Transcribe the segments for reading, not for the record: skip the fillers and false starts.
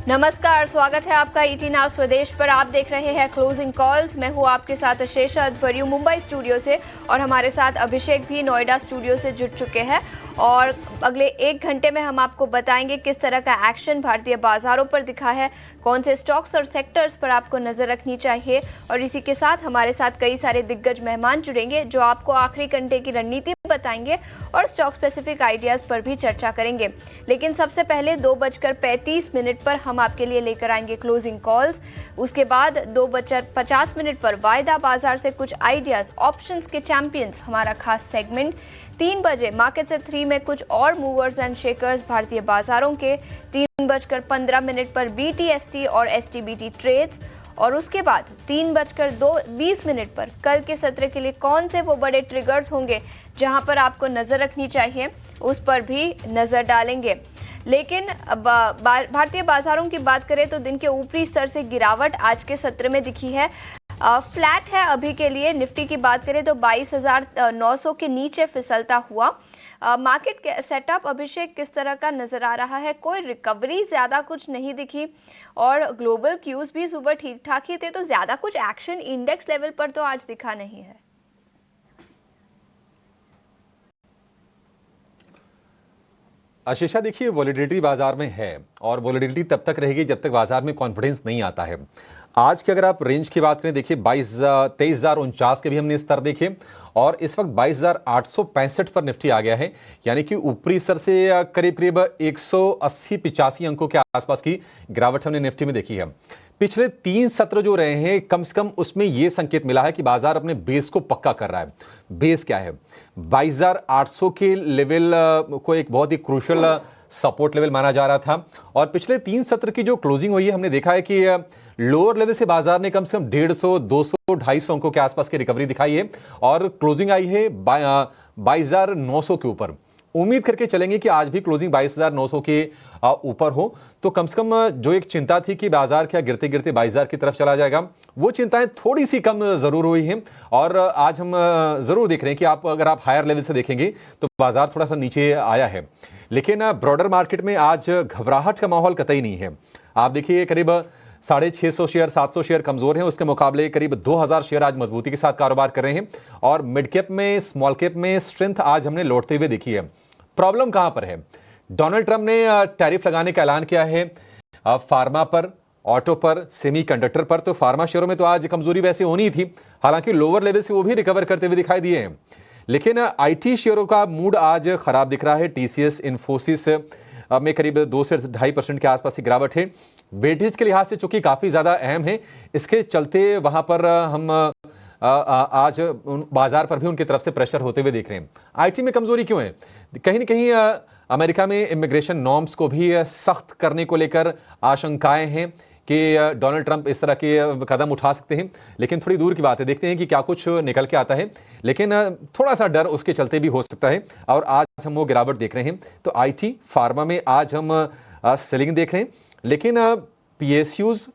नमस्कार, स्वागत है आपका ईटी नाउ स्वदेश पर। आप देख रहे हैं क्लोजिंग कॉल्स। मैं हूं आपके साथ अशेषा अध्वर्यू मुंबई स्टूडियो से, और हमारे साथ अभिषेक भी नोएडा स्टूडियो से जुड़ चुके हैं। और अगले 1 घंटे में हम आपको बताएंगे किस तरह का एक्शन भारतीय बाजारों पर दिखा है, कौन से स्टॉक्स और सेक्टर्स पर आपको नजर रखनी चाहिए। और इसी के साथ हमारे साथ कई सारे दिग्गज मेहमान जुड़ेंगे जो आपको आखिरी घंटे की रणनीति बताएंगे और स्टॉक स्पेसिफिक आइडियाज पर भी चर्चा करेंगे। लेकिन सबसे पहले 2:35 पर हम आपके लिए लेकर आएंगे क्लोजिंग कॉल्स। उसके बाद 2:50 पर वायदा बाजार से कुछ आइडियाज, ऑप्शंस के चैंपियंस हमारा खास सेगमेंट। 3 बजे मार्केट से 3 में कुछ और मूवर्स एंड शेकर्स भारतीय बाजारों के। 3:15 पर BTST और STBT ट्रेड्स। और उसके बाद 3:20 पर कल के सत्र के लिए कौन से वो बड़े ट्रिगर्स होंगे जहां पर आपको नजर रखनी चाहिए, उस पर भी नजर डालेंगे। लेकिन भारतीय बाजारों की बात करें तो दिन के ऊपरी स्तर से गिरावट आज के सत्र में दिखी है। फ्लैट है अभी के लिए। निफ्टी की बात करें तो 22,900 के नीचे फिसलता हुआ। मार्केट सेटअप अभिषेक किस तरह का नजर आ रहा है? कोई रिकवरी ज्यादा कुछ नहीं दिखी, और ग्लोबल क्यूज भी सुबह ठीक ठाक ही थे, तो ज्यादा कुछ एक्शन इंडेक्स लेवल पर तो आज दिखा नहीं है। आशीषा, देखिए वॉलेटिलिटी बाजार में है, और वॉलेटिलिटी तब तक रहेगी जब तक बाजार में कॉन्फिडेंस नहीं आता है। आज की अगर आप रेंज की बात करें, देखिए 23,049 के भी हमने स्तर देखे, और इस वक्त 22,865 पर निफ्टी आ गया है, यानी कि ऊपरी स्तर से करीब करीब 180-85 अंकों के आसपास की गिरावट हमने निफ्टी में देखी है। पिछले 3 सत्र जो रहे हैं, कम से कम उसमें यह संकेत मिला है कि बाजार अपने बेस को पक्का कर रहा है। बेस क्या है? 22,800 के लेवल को एक बहुत ही क्रूशियल सपोर्ट लेवल माना जा रहा था, और पिछले 3 सत्र की जो क्लोजिंग हुई है, हमने देखा है कि लोअर लेवल से बाजार ने कम से कम 150, 200, 250 अंकों के आसपास की रिकवरी दिखाई है, और क्लोजिंग आई है 22,900 के ऊपर। उम्मीद करके चलेंगे कि आज भी क्लोजिंग 22,900 के ऊपर हो, तो कम से कम जो एक चिंता थी कि बाजार क्या गिरते गिरते 22,000 की तरफ चला जाएगा, वो चिंताएं थोड़ी सी कम जरूर हुई हैं। और आज हम जरूर देख रहे हैं कि अगर आप हायर लेवल से देखेंगे तो बाजार थोड़ा सा नीचे आया है, लेकिन ब्रॉडर मार्केट में आज घबराहट का माहौल कतई नहीं है। आप देखिए करीब 650 शेयर, 700 शेयर कमजोर हैं, उसके मुकाबले करीब 2,000 शेयर आज मजबूती के साथ कारोबार कर रहे हैं। और मिड कैप में, स्मॉल कैप में स्ट्रेंथ आज हमने लौटते हुए देखी है। प्रॉब्लम कहां पर है? डोनाल्ड ट्रंप ने टैरिफ लगाने का ऐलान किया है फार्मा पर, ऑटो पर, सेमीकंडक्टर पर। तो फार्मा शेयरों में तो आज कमजोरी वैसे होनी थी, हालांकि लोअर लेवल से वो भी रिकवर करते हुए दिखाई दिए हैं। लेकिन आईटी शेयरों का मूड आज खराब दिख रहा है। टीसीएस, इन्फोसिस में करीब 2 से 2.5% के आसपास की गिरावट है। वेटेज के लिहाज से चूंकि काफी ज्यादा अहम है, इसके चलते वहां पर हम आज बाजार पर भी उनकी तरफ से प्रेशर होते हुए देख रहे हैं। आईटी में कमजोरी क्यों है? कहीं ना कहीं अमेरिका में इमिग्रेशन नॉर्म्स को भी सख्त करने को लेकर आशंकाएं हैं कि डोनाल्ड ट्रंप इस तरह के कदम उठा सकते हैं, लेकिन थोड़ी दूर की बात है। देखते हैं कि क्या कुछ निकल के आता है, लेकिन थोड़ा सा डर उसके चलते भी हो सकता है, और आज हम वो गिरावट देख रहे हैं। तो आईटी, फार्मा में आज हम सेलिंग देख रहे हैं, लेकिन पीएसयूज,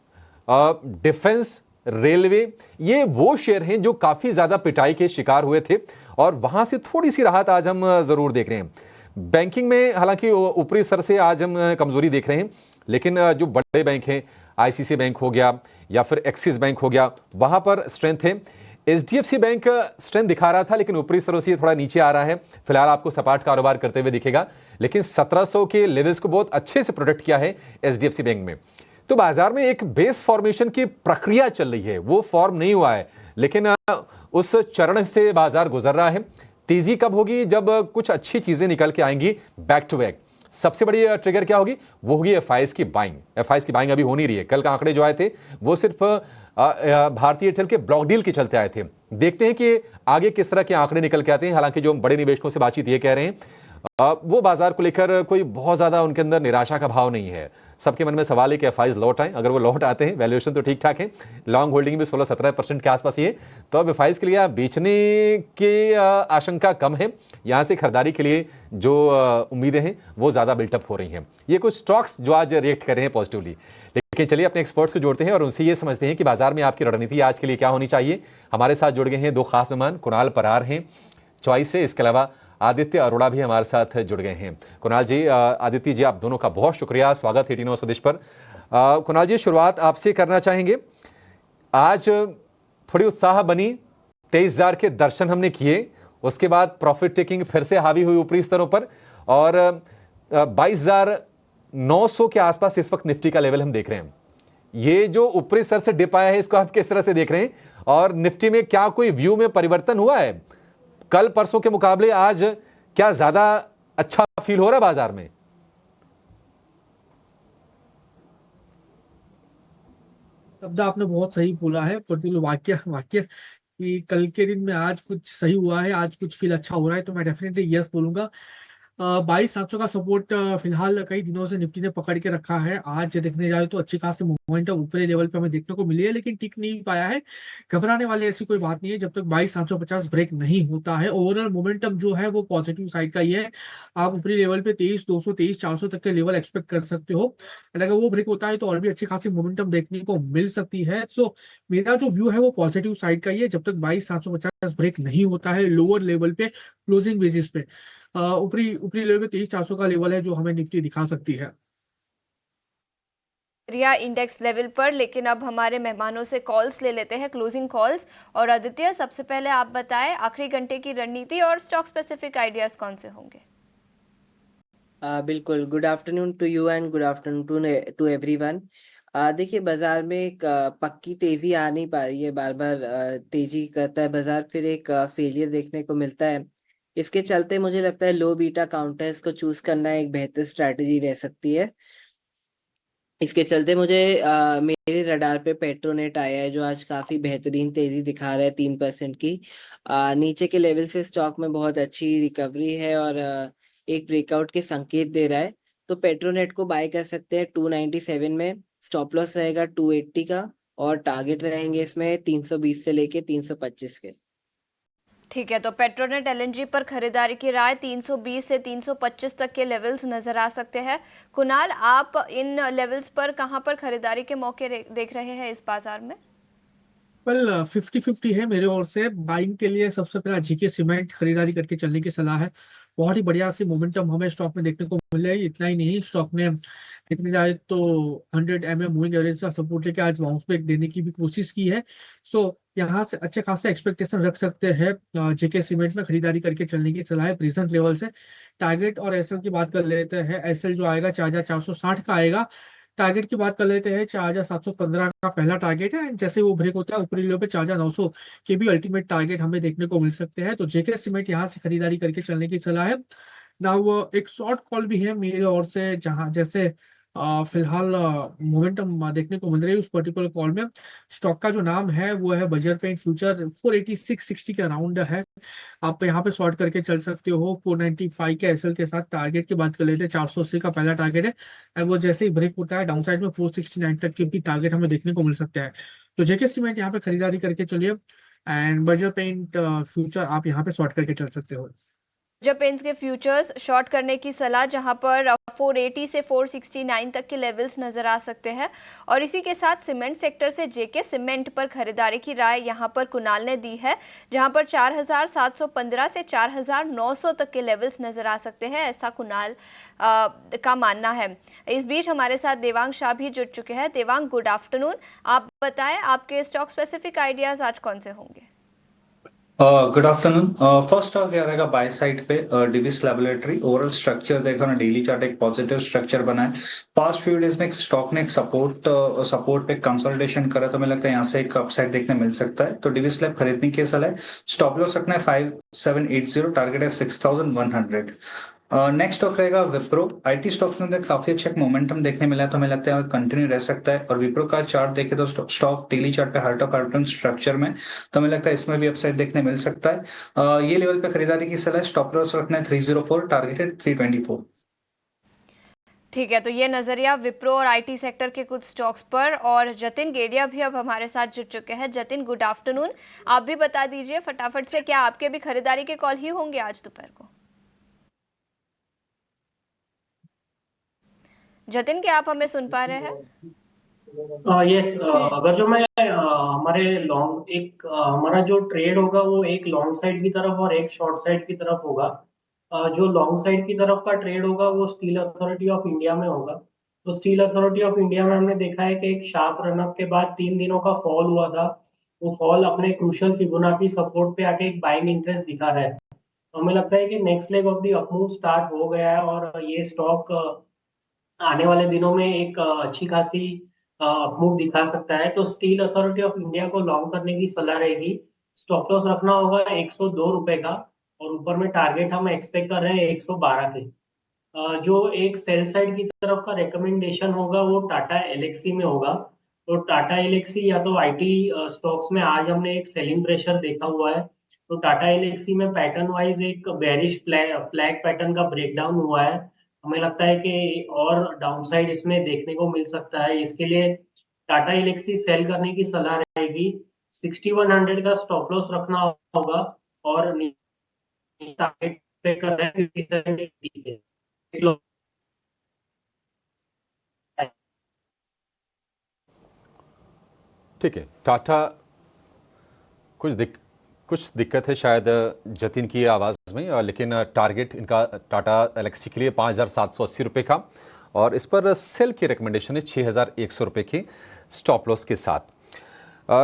डिफेंस, रेलवे, ये वो शेयर हैं जो काफी ज्यादा पिटाई के शिकार हुए थे, और वहां से थोड़ी सी राहत आज हम जरूर देख रहे हैं। बैंकिंग में हालांकि ऊपरी स्तर से आज हम कमजोरी देख रहे हैं, लेकिन जो बड़े बैंक हैं, आईसीसी बैंक हो गया या फिर एक्सिस बैंक हो गया, वहां पर स्ट्रेंथ है। एचडीएफसी बैंक स्ट्रेंथ दिखा रहा था, लेकिन ऊपरी स्तरों से थोड़ा नीचे आ रहा है। फिलहाल आपको सपाट कारोबार करते हुए दिखेगा, लेकिन 1700 के लेवल्स को बहुत अच्छे से प्रोटेक्ट किया है एचडीएफसी बैंक में। तो बाजार में एक बेस फॉर्मेशन की प्रक्रिया चल रही है, वो फॉर्म नहीं हुआ है, लेकिन उस चरण से बाजार गुजर रहा है। तेजी कब होगी? जब कुछ अच्छी चीजें निकल के आएंगी बैक टू बैक। सबसे बड़ी ट्रिगर क्या होगी? वो होगी एफआईएस की बाइंग। एफआईएस की बाइंग अभी हो नहीं रही है। कल का आंकड़े जो आए थे वो सिर्फ भारतीय एयरटेल के ब्लॉक डील के चलते आए थे। देखते हैं कि आगे किस तरह के आंकड़े निकल के आते हैं। हालांकि जो बड़े निवेशकों से बातचीत ये कह रहे हैं, वो बाजार को लेकर कोई बहुत ज्यादा उनके अंदर निराशा का भाव नहीं है। सबके मन में सवाल है कि एफआईज लौट आए। अगर वो लौट आते हैं, वैल्यूएशन तो ठीक ठाक है, लॉन्ग होल्डिंग भी 16-17% के आसपास ही है, तो अब एफआईज के लिए आप बेचने की आशंका कम है। यहां से खरीदारी के लिए जो उम्मीदें हैं वो ज्यादा बिल्टअप हो रही हैं। ये कुछ स्टॉक्स जो आज रिएक्ट कर रहे हैं पॉजिटिवली। लेकिन चलिए अपने एक्सपर्ट्स को जोड़ते हैं और उनसे ये समझते हैं कि बाजार में आपकी रणनीति आज के लिए क्या होनी चाहिए। हमारे साथ जुड़ गए हैं 2 खास मेहमान। कुणाल परार हैं चॉइस से, इसके अलावा आदित्य अरोड़ा भी हमारे साथ जुड़ गए हैं। कुणाल जी, आदित्य जी, आप दोनों का बहुत शुक्रिया, स्वागत है ईटी नाउ स्वदेश पर। कुणाल जी, शुरुआत आपसे करना चाहेंगे। आज थोड़ी उत्साह बनी, 23,000 के दर्शन हमने किए, उसके बाद प्रॉफिट टेकिंग फिर से हावी हुई ऊपरी स्तरों पर, और 22,900 के आसपास इस वक्त निफ्टी का लेवल हम देख रहे हैं। ये जो ऊपरी स्तर से डिप आया है, इसको आप किस तरह से देख रहे हैं, और निफ्टी में क्या कोई व्यू में परिवर्तन हुआ है? कल परसों के मुकाबले आज क्या ज्यादा अच्छा फील हो रहा है बाजार में? शब्द आपने बहुत सही बोला है। प्रतिकूल वाक्य वाक्य कि कल के दिन में आज कुछ सही हुआ है, आज कुछ फील अच्छा हो रहा है, तो मैं डेफिनेटली यस बोलूंगा। 22,700 का सपोर्ट फिलहाल कई दिनों से निफ्टी ने पकड़ के रखा है। आज देखने जाए तो अच्छी खासी मोमेंटम ऊपरी लेवल पे हमें देखने को मिली है, लेकिन टिक नहीं पाया है। घबराने वाली ऐसी कोई बात नहीं है जब तक 22,750 ब्रेक नहीं होता है। ओवरऑल मोमेंटम जो है वो पॉजिटिव साइड का ही है। आप ऊपरी लेवल पे 23,200 23,400 तक के लेवल एक्सपेक्ट कर सकते हो। अगर वो ब्रेक होता है तो और भी अच्छी खासी मोमेंटम देखने को मिल सकती है। सो मेरा जो व्यू है वो पॉजिटिव साइड का ही है जब तक 22,750 ब्रेक नहीं होता है लोअर लेवल पे क्लोजिंग बेसिस पे। ऊपरी ऊपरी लेवल पे 23,400 का लेवल है जो हमें निफ्टी दिखा सकती है। रिया इंडेक्स लेवल पर, लेकिन अब हमारे मेहमानों से कॉल्स ले लेते हैं, क्लोजिंग कॉल्स। और आदित्य, सबसे पहले आप बताएं आखिरी घंटे की रणनीति और स्टॉक स्पेसिफिक आइडियाज कौन से होंगे? बिल्कुल। Good afternoon to you and good afternoon to everyone. देखिए, बाजार में एक पक्की तेजी आ नहीं पा रही है। बार बार तेजी करता है बाजार, फिर एक फेलियर देखने को मिलता है। इसके चलते मुझे लगता है लो बीटा काउंटर्स को चूज करना एक बेहतर स्ट्रैटेजी रह सकती है। इसके चलते मुझे मेरे रडार पे पेट्रोनेट आया है जो आज काफी बेहतरीन तेजी दिखा रहा है 3% की। नीचे के लेवल से स्टॉक में बहुत अच्छी रिकवरी है और एक ब्रेकआउट के संकेत दे रहा है। तो पेट्रोनेट को बाय कर सकते हैं 297 में। स्टॉप लॉस रहेगा 280 का और टारगेट रहेंगे इसमें 320 से लेके 325 के। ठीक है, तो पेट्रोनेट एलएनजी पर खरीदारी की राय 320 से 325 तक के लेवल्स नजर आ सकते हैं। कुणाल, आप इन लेवल्स पर कहां पर खरीदारी के मौके देख रहे हैं इस बाजार में? वेल 50-50 है मेरे ओर से। बाइंग के लिए सबसे पहला जीके सीमेंट खरीदारी करके चलने की सलाह है। बहुत ही बढ़िया सी मोमेंटम हमें स्टॉक में देखने को मिला है। इतना ही नहीं, स्टॉक ने देखने जाए तो 100 mm मूविंग एवरेज का सपोर्ट लेके आज बाउंस बैक देने की भी कोशिश की है। सो यहाँ से अच्छे खासे एक्सपेक्टेशन रख सकते हैं। जेके सीमेंट में खरीदारी करके चलने की सलाह है प्रेजेंट लेवल से। टारगेट और एसएल की बात कर लेते हैं। एसएल जो आएगा 4,460 का आएगा। टारगेट की बात कर लेते हैं, 4,715 का पहला टारगेट है। जैसे वो ब्रेक होता है ऊपरी लेवल पे 4,900 के भी अल्टीमेट टारगेट हमें देखने को मिल सकते हैं। तो जेके सीमेंट यहाँ से खरीदारी करके चलने की सलाह है ना। वो एक शॉर्ट कॉल भी है मेरी ओर से, जहाँ जैसे फिलहाल मोमेंटम देखने को मिल रही है उस पर्टिकुलर कॉल में। स्टॉक का जो नाम है वो है बजर पेंट फ्यूचर। 486.60 के अराउंड है। आप यहाँ पे शॉर्ट करके चल सकते हो 495 के एसएल के साथ। टारगेट की बात कर लेते हैं, 480 का पहला टारगेट है। और वो जैसे ही ब्रेक होता है डाउन साइड में 469 तक के भी टारगेट हमें देखने को मिल सकता है। तो जेके सीमेंट यहाँ पे खरीदारी करके चलिए। एंड बजर पेंट फ्यूचर आप यहाँ पे शॉर्ट करके चल सकते हो। पेंट्स के फ्यूचर्स शॉर्ट करने की सलाह, जहां पर 480 से 469 तक के लेवल्स नजर आ सकते हैं। और इसी के साथ सीमेंट सेक्टर से जेके सीमेंट पर खरीदारी की राय यहां पर कुणाल ने दी है, जहां पर 4,715 से 4,900 तक के लेवल्स नजर आ सकते हैं, ऐसा कुणाल का मानना है। इस बीच हमारे साथ देवांग शाह भी जुड़ चुके हैं। Devang, good afternoon. आप बताएं आपके स्टॉक स्पेसिफिक आइडियाज आज कौन से होंगे? Good afternoon. फर्स्ट स्टॉक क्या रहेगा बाय साइड पे डिविस लैबोरेटरी। ओवरऑल स्ट्रक्चर देखो ना, डेली चार्ट एक पॉजिटिव स्ट्रक्चर बना है। पास्ट फ्यू डेज में स्टॉक ने एक सपोर्ट पे कंसोलिडेशन करा, तो मुझे लगता है यहाँ से एक अपसाइड देखने मिल सकता है। तो डिविस लैब खरीदने की सलाह है। स्टॉप लॉस रखना है 5780, टारगेट है 6100। नेक्स्ट स्टॉक रहेगा विप्रो। आईटी स्टॉक्स में काफी अच्छा मोमेंटम देखने मिला है, तो हमें लगता है कंटिन्यू रह सकता है। और विप्रो का चार्ट देखे तो स्टॉक डेली चार्ट पे हार्ट ऑफ कार्टून स्ट्रक्चर में, तो हमें लगता है इसमें भी अपसाइड देखने मिल सकता है। ये लेवल पे खरीदारी की सलाह है। स्टॉप लॉस रखना है 304, टारगेट है 324। ठीक है, तो ये नजरिया विप्रो और आईटी सेक्टर के कुछ स्टॉक्स पर। और जतिन गेडिया भी अब हमारे साथ जुड़ चुके हैं। Jatin, good afternoon. आप भी बता दीजिए फटाफट से, क्या आपके भी खरीदारी के कॉल ही होंगे आज दोपहर को? जतिन, क्या आप हमें सुन पा रहे हैं? यस। अगर जो मैं हमारे लॉन्ग एक हमारा जो ट्रेड होगा वो एक लॉन्ग साइड की तरफ और एक शॉर्ट साइड की तरफ होगा। जो लॉन्ग साइड की तरफ का ट्रेड होगा वो स्टील अथॉरिटी ऑफ इंडिया में होगा। तो स्टील अथॉरिटी ऑफ इंडिया में हमने देखा है कि एक शार्प रनअप के बाद 3 दिनों का फॉल हुआ था। वो फॉल अपने क्रूशियल फिबोनाची सपोर्ट पे आके एक बाइंग इंटरेस्ट दिखा रहा है। तो हमें लगता है कि next leg of the up move start हो गया है और ये स्टॉक आने वाले दिनों में एक अच्छी खासी अपमूव दिखा सकता है। तो स्टील अथॉरिटी ऑफ इंडिया को लॉन्ग करने की सलाह रहेगी। स्टॉप लॉस रखना होगा 102 रुपए का और ऊपर में टारगेट हम एक्सपेक्ट कर रहे हैं 112 के। जो एक सेल साइड की तरफ का रिकमेंडेशन होगा वो टाटा एलेक्सी में होगा। तो टाटा एलेक्सी या तो आईटी स्टॉक्स में आज हमने एक सेलिंग प्रेशर देखा हुआ है। तो टाटा एलेक्सी में पैटर्न वाइज एक बेरिश फ्लैग पैटर्न का ब्रेकडाउन हुआ है। हमें लगता है कि और डाउनसाइड इसमें देखने को मिल सकता है। इसके लिए टाटा एलेक्सी सेल करने की सलाह रहेगी। 6100 का स्टॉप लॉस रखना होगा और टारगेट पे कर रहे हैं 5780 पे। ठीक है, टाटा कुछ दिक्कत है शायद जतिन की आवाज़ में, लेकिन टारगेट इनका टाटा एलेक्सी के लिए 5,780 रुपये का और इस पर सेल की रिकमेंडेशन है 6,100 रुपये की स्टॉप लॉस के साथ।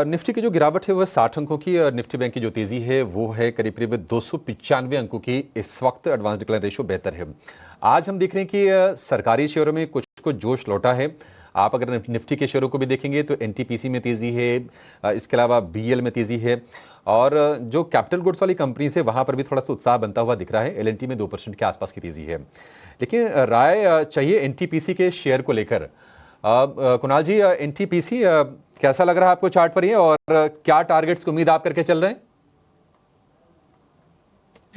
निफ्टी की जो गिरावट है वह 60 अंकों की, निफ्टी बैंक की जो तेज़ी है वो है करीब करीब 295 अंकों की। इस वक्त एडवांस डिक्लाइन रेशियो बेहतर है। आज हम देख रहे हैं कि सरकारी शेयरों में कुछ कुछ जोश लौटा है। आप अगर निफ्टी के शेयरों को भी देखेंगे तो एनटीपीसी में तेज़ी है, इसके अलावा बीएल में तेज़ी है और जो कैपिटल गुड्स वाली कंपनी से वहाँ पर भी थोड़ा सा उत्साह बनता हुआ दिख रहा है। एलएनटी में 2% के आसपास की तेज़ी है। लेकिन राय चाहिए एनटीपीसी के शेयर को लेकर। कुणाल जी, एनटीपीसी कैसा लग रहा है आपको चार्ट पर ये और क्या टारगेट्स की उम्मीद आप करके चल रहे हैं?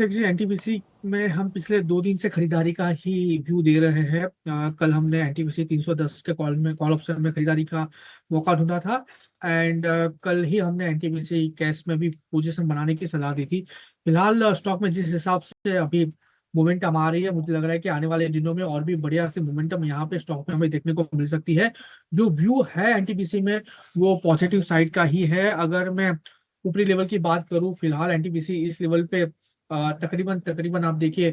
जी, एनटीपीसी में हम पिछले 2 दिन से खरीदारी का ही व्यू दे रहे हैं। कल हमने एनटीपीसी 310 के कॉल ऑप्शन में खरीदारी का मौका ढूंढा था एंड कल ही हमने एनटीपीसी कैश में भी पोजीशन बनाने की सलाह दी थी। फिलहाल स्टॉक में जिस हिसाब से अभी मोमेंटम आ रही है, मुझे लग रहा है कि आने वाले दिनों में और भी बढ़िया से मोमेंटम यहाँ पे स्टॉक में हमें देखने को मिल सकती है। जो व्यू है एनटीपीसी में वो पॉजिटिव साइड का ही है। अगर मैं ऊपरी लेवल की बात करूं, फिलहाल एनटीपीसी इस लेवल पे तकरीबन तकरीबन आप देखिए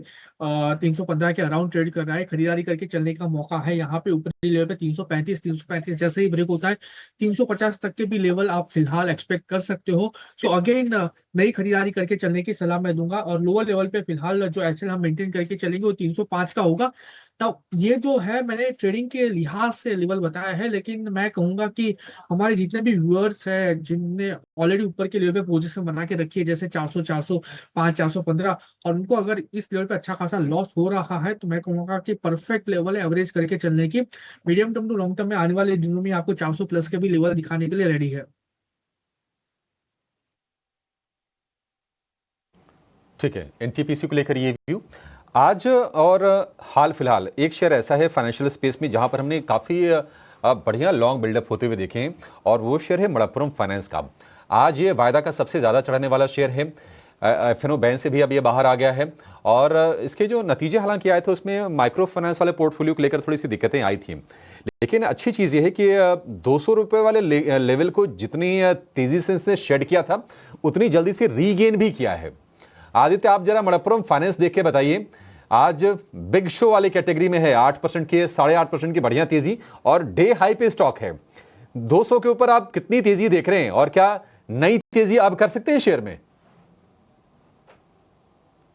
315 के अराउंड ट्रेड कर रहा है। खरीदारी करके चलने का मौका है यहाँ पे। ऊपरी लेवल पे 335 जैसे ही ब्रेक होता है 350 तक के भी लेवल आप फिलहाल एक्सपेक्ट कर सकते हो। सो अगेन नई खरीदारी करके चलने की सलाह मैं दूंगा और लोअर लेवल पे फिलहाल जो एसएल हम मेंटेन करके चलेंगे वो 305 का होगा। तो ये जो है मैंने ट्रेडिंग के लिहाज से लेवल बताया है, लेकिन मैं कहूंगा कि हमारे जितने भी व्यूअर्स हैं जिनने ऑलरेडी ऊपर के लेवल पे पोजीशन बना के रखी है जैसे 400 405 415 और उनको अगर इस लेवल पे अच्छा खासा लॉस हो रहा है तो मैं कहूंगा कि परफेक्ट लेवल है एवरेज करके चलने की। Medium term to long term में आने वाले दिनों में आपको 400 प्लस के भी लेवल दिखाने के लिए रेडी है। ठीक है, एनटीपीसी को लेकर ये व्यू आज। और हाल फिलहाल एक शेयर ऐसा है फाइनेंशियल स्पेस में जहां पर हमने काफ़ी बढ़िया लॉन्ग बिल्डअप होते हुए देखे हैं और वो शेयर है मणप्पुरम फाइनेंस का। आज ये वायदा का सबसे ज़्यादा चढ़ने वाला शेयर है। एफएनओ बैंक से भी अब ये बाहर आ गया है और इसके जो नतीजे हालांकि आए थे उसमें माइक्रो फाइनेंस वाले पोर्टफोलियो को लेकर थोड़ी सी दिक्कतें आई थी। लेकिन अच्छी चीज़ ये है कि 200 रुपये वाले लेवल को जितनी तेज़ी से इसने शेड किया था उतनी जल्दी से रीगेन भी किया है। आदित्य, आप जरा मणप्पुरम फाइनेंस देख के बताइए। आज बिग शो वाली कैटेगरी में है, 8% के 8.5% की बढ़िया तेजी और डे हाई पे स्टॉक है। 200 के ऊपर आप कितनी तेजी देख रहे हैं और क्या नई तेजी आप कर सकते हैं शेयर में?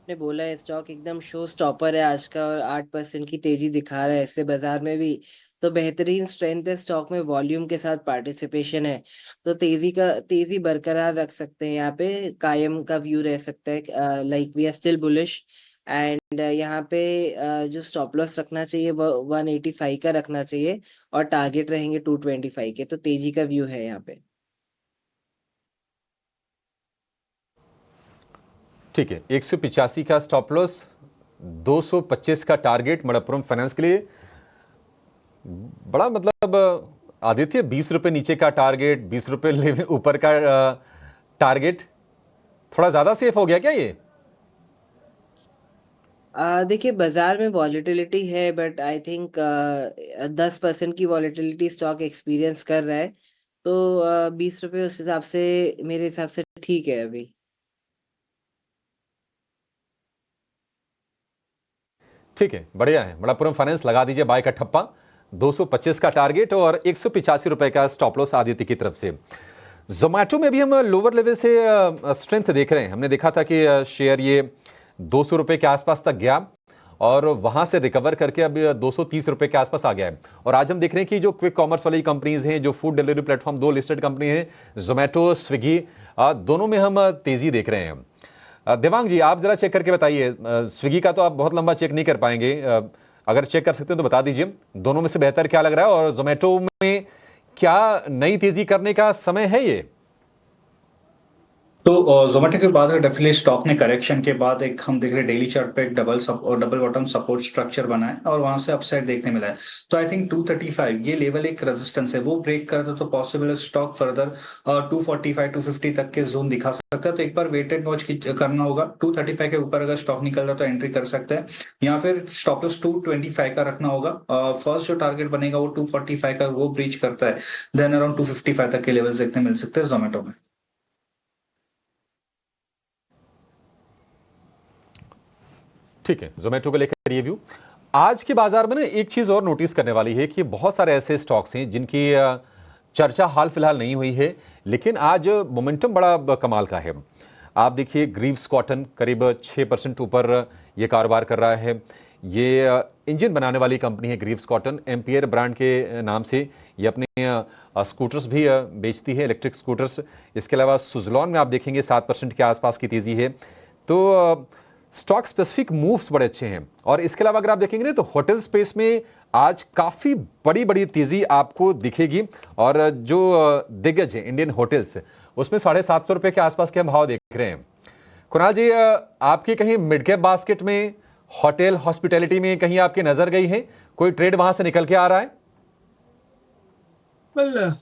ने बोला है स्टॉक एकदम शो स्टॉपर है आज का और 8% की तेजी दिखा रहा है ऐसे बाजार में भी। तो बेहतरीन स्ट्रेंथ है स्टॉक में, वॉल्यूम के साथ पार्टिसिपेशन है। तो तेजी बरकरार रख सकते हैं, यहाँ पे कायम का व्यू रह सकता है। Like we are still bullish and यहाँ पे जो स्टॉप लॉस रखना चाहिए वो 185 का रखना चाहिए और टारगेट रहेंगे 225 के। तो तेजी का व्यू है यहाँ पे। ठीक है, 185 का स्टॉप लॉस, 225 का टारगेट मणप्पुरम फाइनेंस के लिए। बड़ा मतलब आदित्य, 20 रुपए नीचे का टारगेट, 20 रुपए ऊपर का टारगेट, थोड़ा ज्यादा सेफ हो गया क्या ये? देखिए बाजार में वॉलेटिलिटी है बट आई थिंक 10% की वॉलेटिलिटी स्टॉक एक्सपीरियंस कर रहा है। तो 20 रुपये उस हिसाब से मेरे हिसाब से ठीक है अभी। ठीक है, बढ़िया है। मणप्पुरम फाइनेंस लगा दीजिए बाय का ठप्पा। 225 का टारगेट और 185 रुपए का स्टॉप लॉस आदित्य की तरफ से। जोमैटो में भी हम लोअर लेवल से स्ट्रेंथ देख रहे हैं। हमने देखा था कि शेयर ये 200 रुपए के आसपास तक गया और वहां से रिकवर करके अब 230 रुपए के आसपास आ गया है। और आज हम देख रहे हैं कि जो क्विक कॉमर्स वाली कंपनीज हैं, जो food delivery platform, 2 listed company हैं, जोमैटो, स्विगी, दोनों में हम तेजी देख रहे हैं। देवांग जी, आप जरा चेक करके बताइए। स्विगी का तो आप बहुत लंबा चेक नहीं कर पाएंगे, अगर चेक कर सकते हैं तो बता दीजिए, दोनों में से बेहतर क्या लग रहा है और जोमैटो में क्या नई तेजी करने का समय है ये? तो जोमेटो के बाद डेफिनेटली स्टॉक ने करेक्शन के बाद एक हम देख रहे हैं डेली चार्ट पे एक डबल बॉटम सपोर्ट स्ट्रक्चर बना है और वहां से अपसाइड देखने मिला है। तो आई थिंक 235 ये लेवल एक रेजिस्टेंस है, वो ब्रेक करता तो पॉसिबल है स्टॉक फर्दर 245 250 तक के जोन दिखा सकता है। तो एक बार वेट एंड वॉच करना होगा। 235 के ऊपर अगर स्टॉक निकल रहा तो एंट्री कर सकते हैं, या फिर स्टॉप लॉस 225 का रखना होगा। फर्स्ट जो टारगेट बनेगा वो 245 का, वो ब्रीच करता है देन अराउंड 255 तक के लेवल देखने मिल सकते हैं जोमेटो में। ठीक है, जोमेटो को लेकर ये व्यू। आज के बाजार में ना एक चीज और नोटिस करने वाली है कि बहुत सारे ऐसे स्टॉक्स हैं जिनकी चर्चा हाल फिलहाल नहीं हुई है, लेकिन आज मोमेंटम बड़ा कमाल का है। आप देखिए, ग्रीव्स कॉटन करीब 6% ऊपर ये कारोबार कर रहा है। ये इंजन बनाने वाली कंपनी है ग्रीव्स कॉटन, एम्पियर ब्रांड के नाम से ये अपने स्कूटर्स भी बेचती है, इलेक्ट्रिक स्कूटर्स। इसके अलावा सुजलॉन में आप देखेंगे 7% के आसपास की तेजी है। तो स्टॉक स्पेसिफिक मूव्स बड़े अच्छे हैं। और इसके अलावा अगर आप देखेंगे ना तो होटल स्पेस में आज काफी बड़ी बड़ी तेजी आपको दिखेगी। और जो दिग्गज है इंडियन होटल्स, उसमें 750 रुपए के आसपास के हम भाव देख रहे हैं। कुणाल जी, आपकी कहीं मिड कैप बास्केट में होटल हॉस्पिटैलिटी में कहीं आपकी नजर गई है? कोई ट्रेड वहां से निकल के आ रहा है? Well,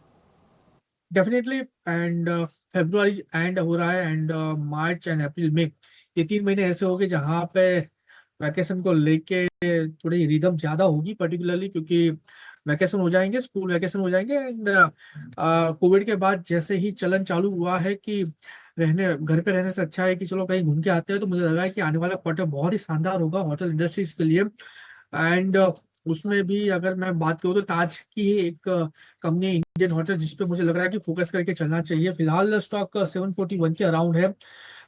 definitely and February and हो रहा है एंड मार्च एंड अप्रैल में ये 3 महीने ऐसे हो गए जहाँ पे वैकेशन को लेके थोड़ी रिदम ज्यादा होगी, पर्टिकुलरली क्योंकि वैकेशन हो जाएंगे, स्कूल वैकेशन हो जाएंगे एंड कोविड के बाद जैसे ही चलन चालू हुआ है कि घर पे रहने से अच्छा है कि चलो कहीं घूम के आते हैं, तो मुझे लगा है कि आने वाला क्वार्टर बहुत ही शानदार होगा होटल इंडस्ट्रीज के लिए। एंड उसमें भी अगर मैं बात करूँ तो ताज की एक कंपनी इंडियन होटल, जिसपे मुझे लग रहा है कि फोकस करके चलना चाहिए। फिलहाल स्टॉक 741 के अराउंड है।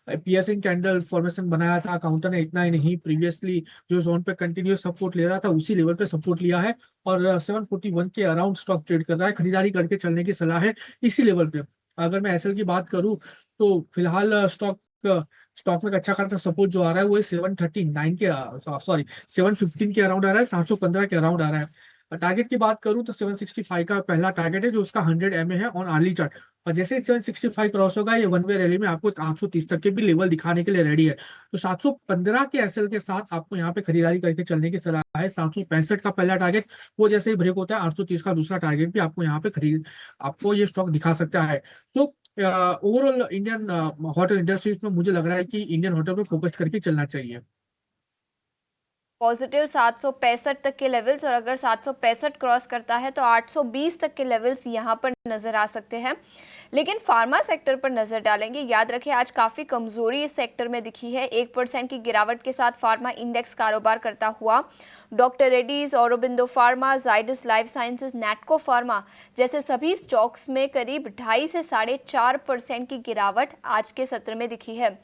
पियर्सिंग कैंडल फॉर्मेशन बनाया था काउंटर ने, इतना ही नहीं, प्रीवियसली जो जोन पे कंटिन्यूस सपोर्ट ले रहा था उसी लेवल पे सपोर्ट लिया है और 741 के अराउंड स्टॉक ट्रेड कर रहा है। खरीदारी करके चलने की सलाह है इसी लेवल पे। अगर मैं एसएल की बात करूं तो फिलहाल स्टॉक में अच्छा खासा सपोर्ट जो आ रहा है वो 739 के 715 के अराउंड आ रहा है, 715 के अराउंड आ रहा है। टारगेट की बात करूं तो 765 का पहला टारगेट है जो उसका 100 MA है ऑन अर्ली चार्ट, और जैसे 765 क्रॉस होगा ये वन वे रैली में आपको 830 तक के भी लेवल दिखाने के लिए रेडी है। तो 715 के एसएल के साथ आपको यहाँ पे खरीदारी करके चलने की सलाह है। 765 का पहला टारगेट, वो जैसे ही ब्रेक होता है 830 का दूसरा टारगेट भी आपको यहाँ पे आपको ये स्टॉक दिखा सकता है। So overall Indian hotel industries में मुझे लग रहा है कि इंडियन होटल पे फोकस करके चलना चाहिए। पॉजिटिव 765 तक के लेवल्स, और अगर 765 क्रॉस करता है तो 820 तक के लेवल्स यहाँ पर नजर आ सकते हैं। लेकिन फार्मा सेक्टर पर नजर डालेंगे, याद रखें आज काफी कमजोरी इस सेक्टर में दिखी है। 1% की गिरावट के साथ फार्मा इंडेक्स कारोबार करता हुआ। Doctor Reddy's, Aurobindo pharma, Zydus life sciences, Natco pharma जैसे सभी स्टॉक्स में करीब 2.5 से 4.5% की गिरावट आज के सत्र में दिखी है।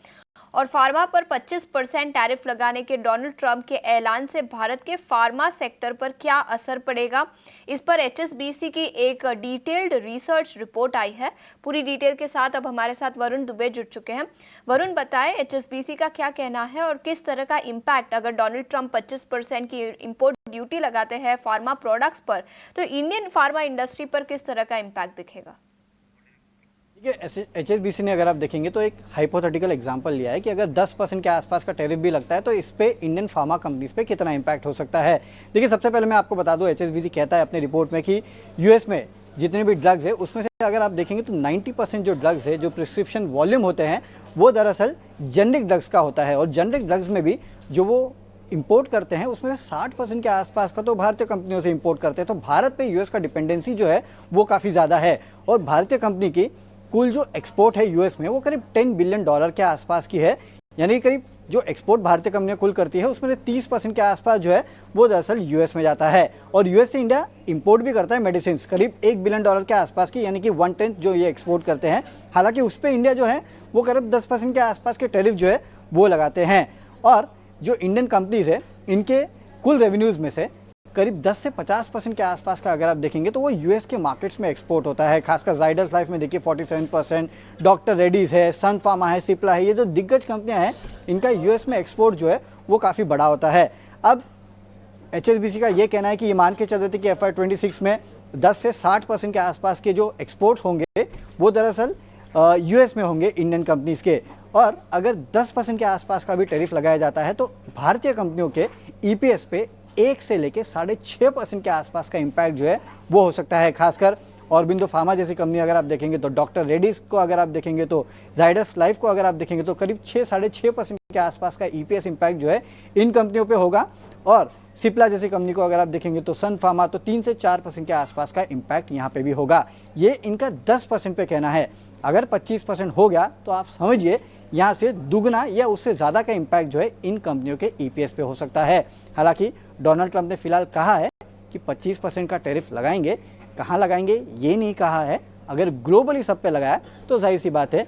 और फार्मा पर 25% टैरिफ लगाने के डोनाल्ड ट्रंप के ऐलान से भारत के फार्मा सेक्टर पर क्या असर पड़ेगा, इस पर HSBC की एक डिटेल्ड रिसर्च रिपोर्ट आई है। पूरी डिटेल के साथ अब हमारे साथ वरुण दुबे जुड़ चुके हैं। वरुण, बताएं HSBC का क्या कहना है और किस तरह का इम्पैक्ट अगर डोनाल्ड ट्रंप 25% की इंपोर्ट ड्यूटी लगाते हैं फार्मा प्रोडक्ट्स पर, तो इंडियन फार्मा इंडस्ट्री पर किस तरह का इम्पैक्ट दिखेगा? HSBC ने अगर आप देखेंगे तो एक हाइपोथेटिकल एग्जांपल लिया है कि अगर 10% के आसपास का टैरिफ भी लगता है तो इस पे इंडियन फार्मा कंपनीज पे कितना इम्पैक्ट हो सकता है। देखिए, सबसे पहले मैं आपको बता दूं, HSBC कहता है अपनी रिपोर्ट में कि यूएस में जितने भी ड्रग्स है उसमें से अगर आप देखेंगे तो 90% जो ड्रग्स है, जो प्रिस्क्रिप्शन वॉल्यूम होते हैं, वो दरअसल जेनरिक ड्रग्स का होता है। और जेनरिक ड्रग्स में भी जो वो इंपोर्ट करते हैं उसमें 60% के आसपास का तो भारतीय कंपनियों से इंपोर्ट करते हैं। तो भारत पे यूएस का डिपेंडेंसी जो है वो काफ़ी ज़्यादा है। और भारतीय कंपनी की कुल जो एक्सपोर्ट है यूएस में वो करीब $10 बिलियन के आसपास की है। यानी करीब जो एक्सपोर्ट भारतीय कंपनियां कुल करती है उसमें से 30% के आसपास जो है वो दरअसल यूएस में जाता है। और यूएस से इंडिया इंपोर्ट भी करता है मेडिसिन करीब $1 बिलियन के आसपास की, यानी कि 1/10 जो ये एक्सपोर्ट करते हैं। हालांकि उस पर इंडिया जो है वो करीब 10% के आसपास के टैरिफ जो है वो लगाते हैं। और जो इंडियन कंपनीज है इनके कुल रेवेन्यूज़ में से करीब 10 से 50% के आसपास का अगर आप देखेंगे तो वो यूएस के मार्केट्स में एक्सपोर्ट होता है। खासकर जाइडस लाइफ में देखिए 47%, डॉक्टर रेड्डीज है, सन फार्मा है, सिप्ला है, ये जो दिग्गज कंपनियां हैं इनका यूएस में एक्सपोर्ट जो है वो काफ़ी बड़ा होता है। अब HSBC का ये कहना है कि ये मान के चल रहे थे कि FY26 में 10 से 60% के आसपास के जो एक्सपोर्ट्स होंगे वो दरअसल यूएस में होंगे इंडियन कंपनीज के। और अगर 10% के आसपास का भी टैरिफ लगाया जाता है तो भारतीय कंपनियों के EPS पे 1 से लेके 6.5% के आसपास का इम्पैक्ट जो है वो हो सकता है। खासकर ऑरबिंदो फार्मा जैसी कंपनी अगर आप देखेंगे तो, डॉक्टर रेड्डीज को अगर आप देखेंगे तो, जाइडस लाइफ को अगर आप देखेंगे तो करीब 6-6.5% के आसपास का EPS इम्पैक्ट जो है इन कंपनियों पे होगा। और सिप्ला जैसी कंपनी को अगर आप देखेंगे तो, सन फार्मा तो 3 से 4% के आसपास का इम्पैक्ट यहाँ पे भी होगा। ये इनका 10% पे कहना है। अगर 25% हो गया तो आप समझिए यहाँ से दुगना या उससे ज़्यादा का इम्पैक्ट जो है इन कंपनियों के EPS पे हो सकता है। हालांकि डोनाल्ड ट्रंप ने फिलहाल कहा है कि 25% का टैरिफ लगाएंगे, कहाँ लगाएंगे ये नहीं कहा है। अगर ग्लोबली सब पे लगाया तो जाहिर सी बात है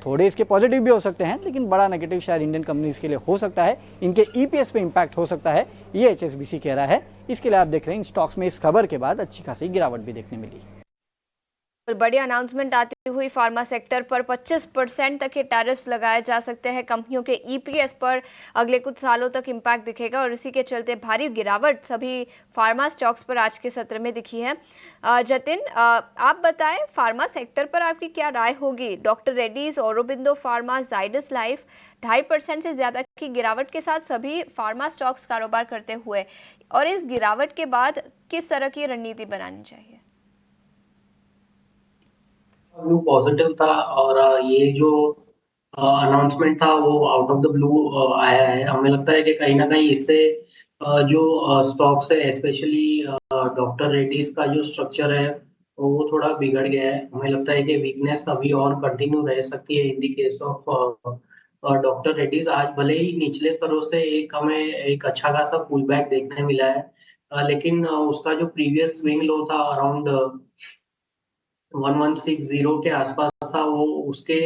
थोड़े इसके पॉजिटिव भी हो सकते हैं, लेकिन बड़ा नेगेटिव शायद इंडियन कंपनीज के लिए हो सकता है, इनके EPS पे इम्पैक्ट हो सकता है, ये HSBC कह रहा है। इसके लिए आप देख रहे हैं इन स्टॉक्स में इस खबर के बाद अच्छी खासी गिरावट भी देखने मिली। बड़ी अनाउंसमेंट आती हुई फार्मा सेक्टर पर 25% तक के टैरिफ्स लगाए जा सकते हैं। कंपनियों के EPS पर अगले कुछ सालों तक इम्पैक्ट दिखेगा और इसी के चलते भारी गिरावट सभी फार्मा स्टॉक्स पर आज के सत्र में दिखी है। जतिन, आप बताएं फार्मा सेक्टर पर आपकी क्या राय होगी? Doctor Reddy's, Aurobindo pharma, Zydus life 2.5% से ज़्यादा की गिरावट के साथ सभी फार्मा स्टॉक्स कारोबार करते हुए, और इस गिरावट के बाद किस तरह की रणनीति बनानी चाहिए? ब्लू पॉजिटिव था और ये जो अनाउंसमेंट था वो आउट ऑफ द ब्लू आया है। हमें लगता है कि कहीं ना कहीं इससे जो स्टॉक्स है, स्पेशली डॉक्टर रेड्डीज का जो स्ट्रक्चर है वो थोड़ा बिगड़ गया है। हमें लगता है कि वीकनेस अभी और कंटिन्यू रह सकती है in the case of doctor Reddy's. आज भले ही निचले स्तरों से हमें एक अच्छा खासा पुल बैक देखने मिला है, लेकिन उसका जो प्रीवियस स्विंग लो था अराउंड 1160 के आसपास था, वो उसके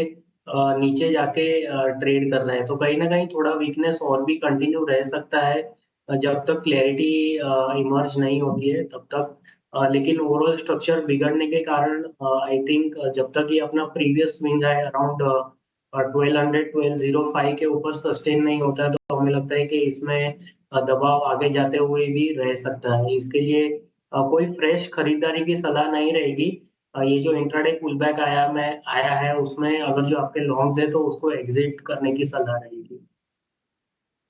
नीचे जाके ट्रेड कर रहा है। तो कहीं ना कहीं थोड़ा वीकनेस और भी कंटिन्यू रह सकता है जब तक क्लैरिटी इमर्ज नहीं होती है तब तक। लेकिन ओवरऑल स्ट्रक्चर बिगड़ने के कारण आई थिंक जब तक ये अपना प्रीवियस स्विंग है अराउंड 1205 के ऊपर सस्टेन नहीं होता है तो हमें लगता है कि इसमें दबाव आगे जाते हुए भी रह सकता है। इसके लिए कोई फ्रेश खरीदारी की सलाह नहीं रहेगी। ये जो इंट्राडे पुलबैक आया है उसमें अगर जो आपके लॉन्ग्स है तो उसको एग्जिट करने की सलाह रहेगी।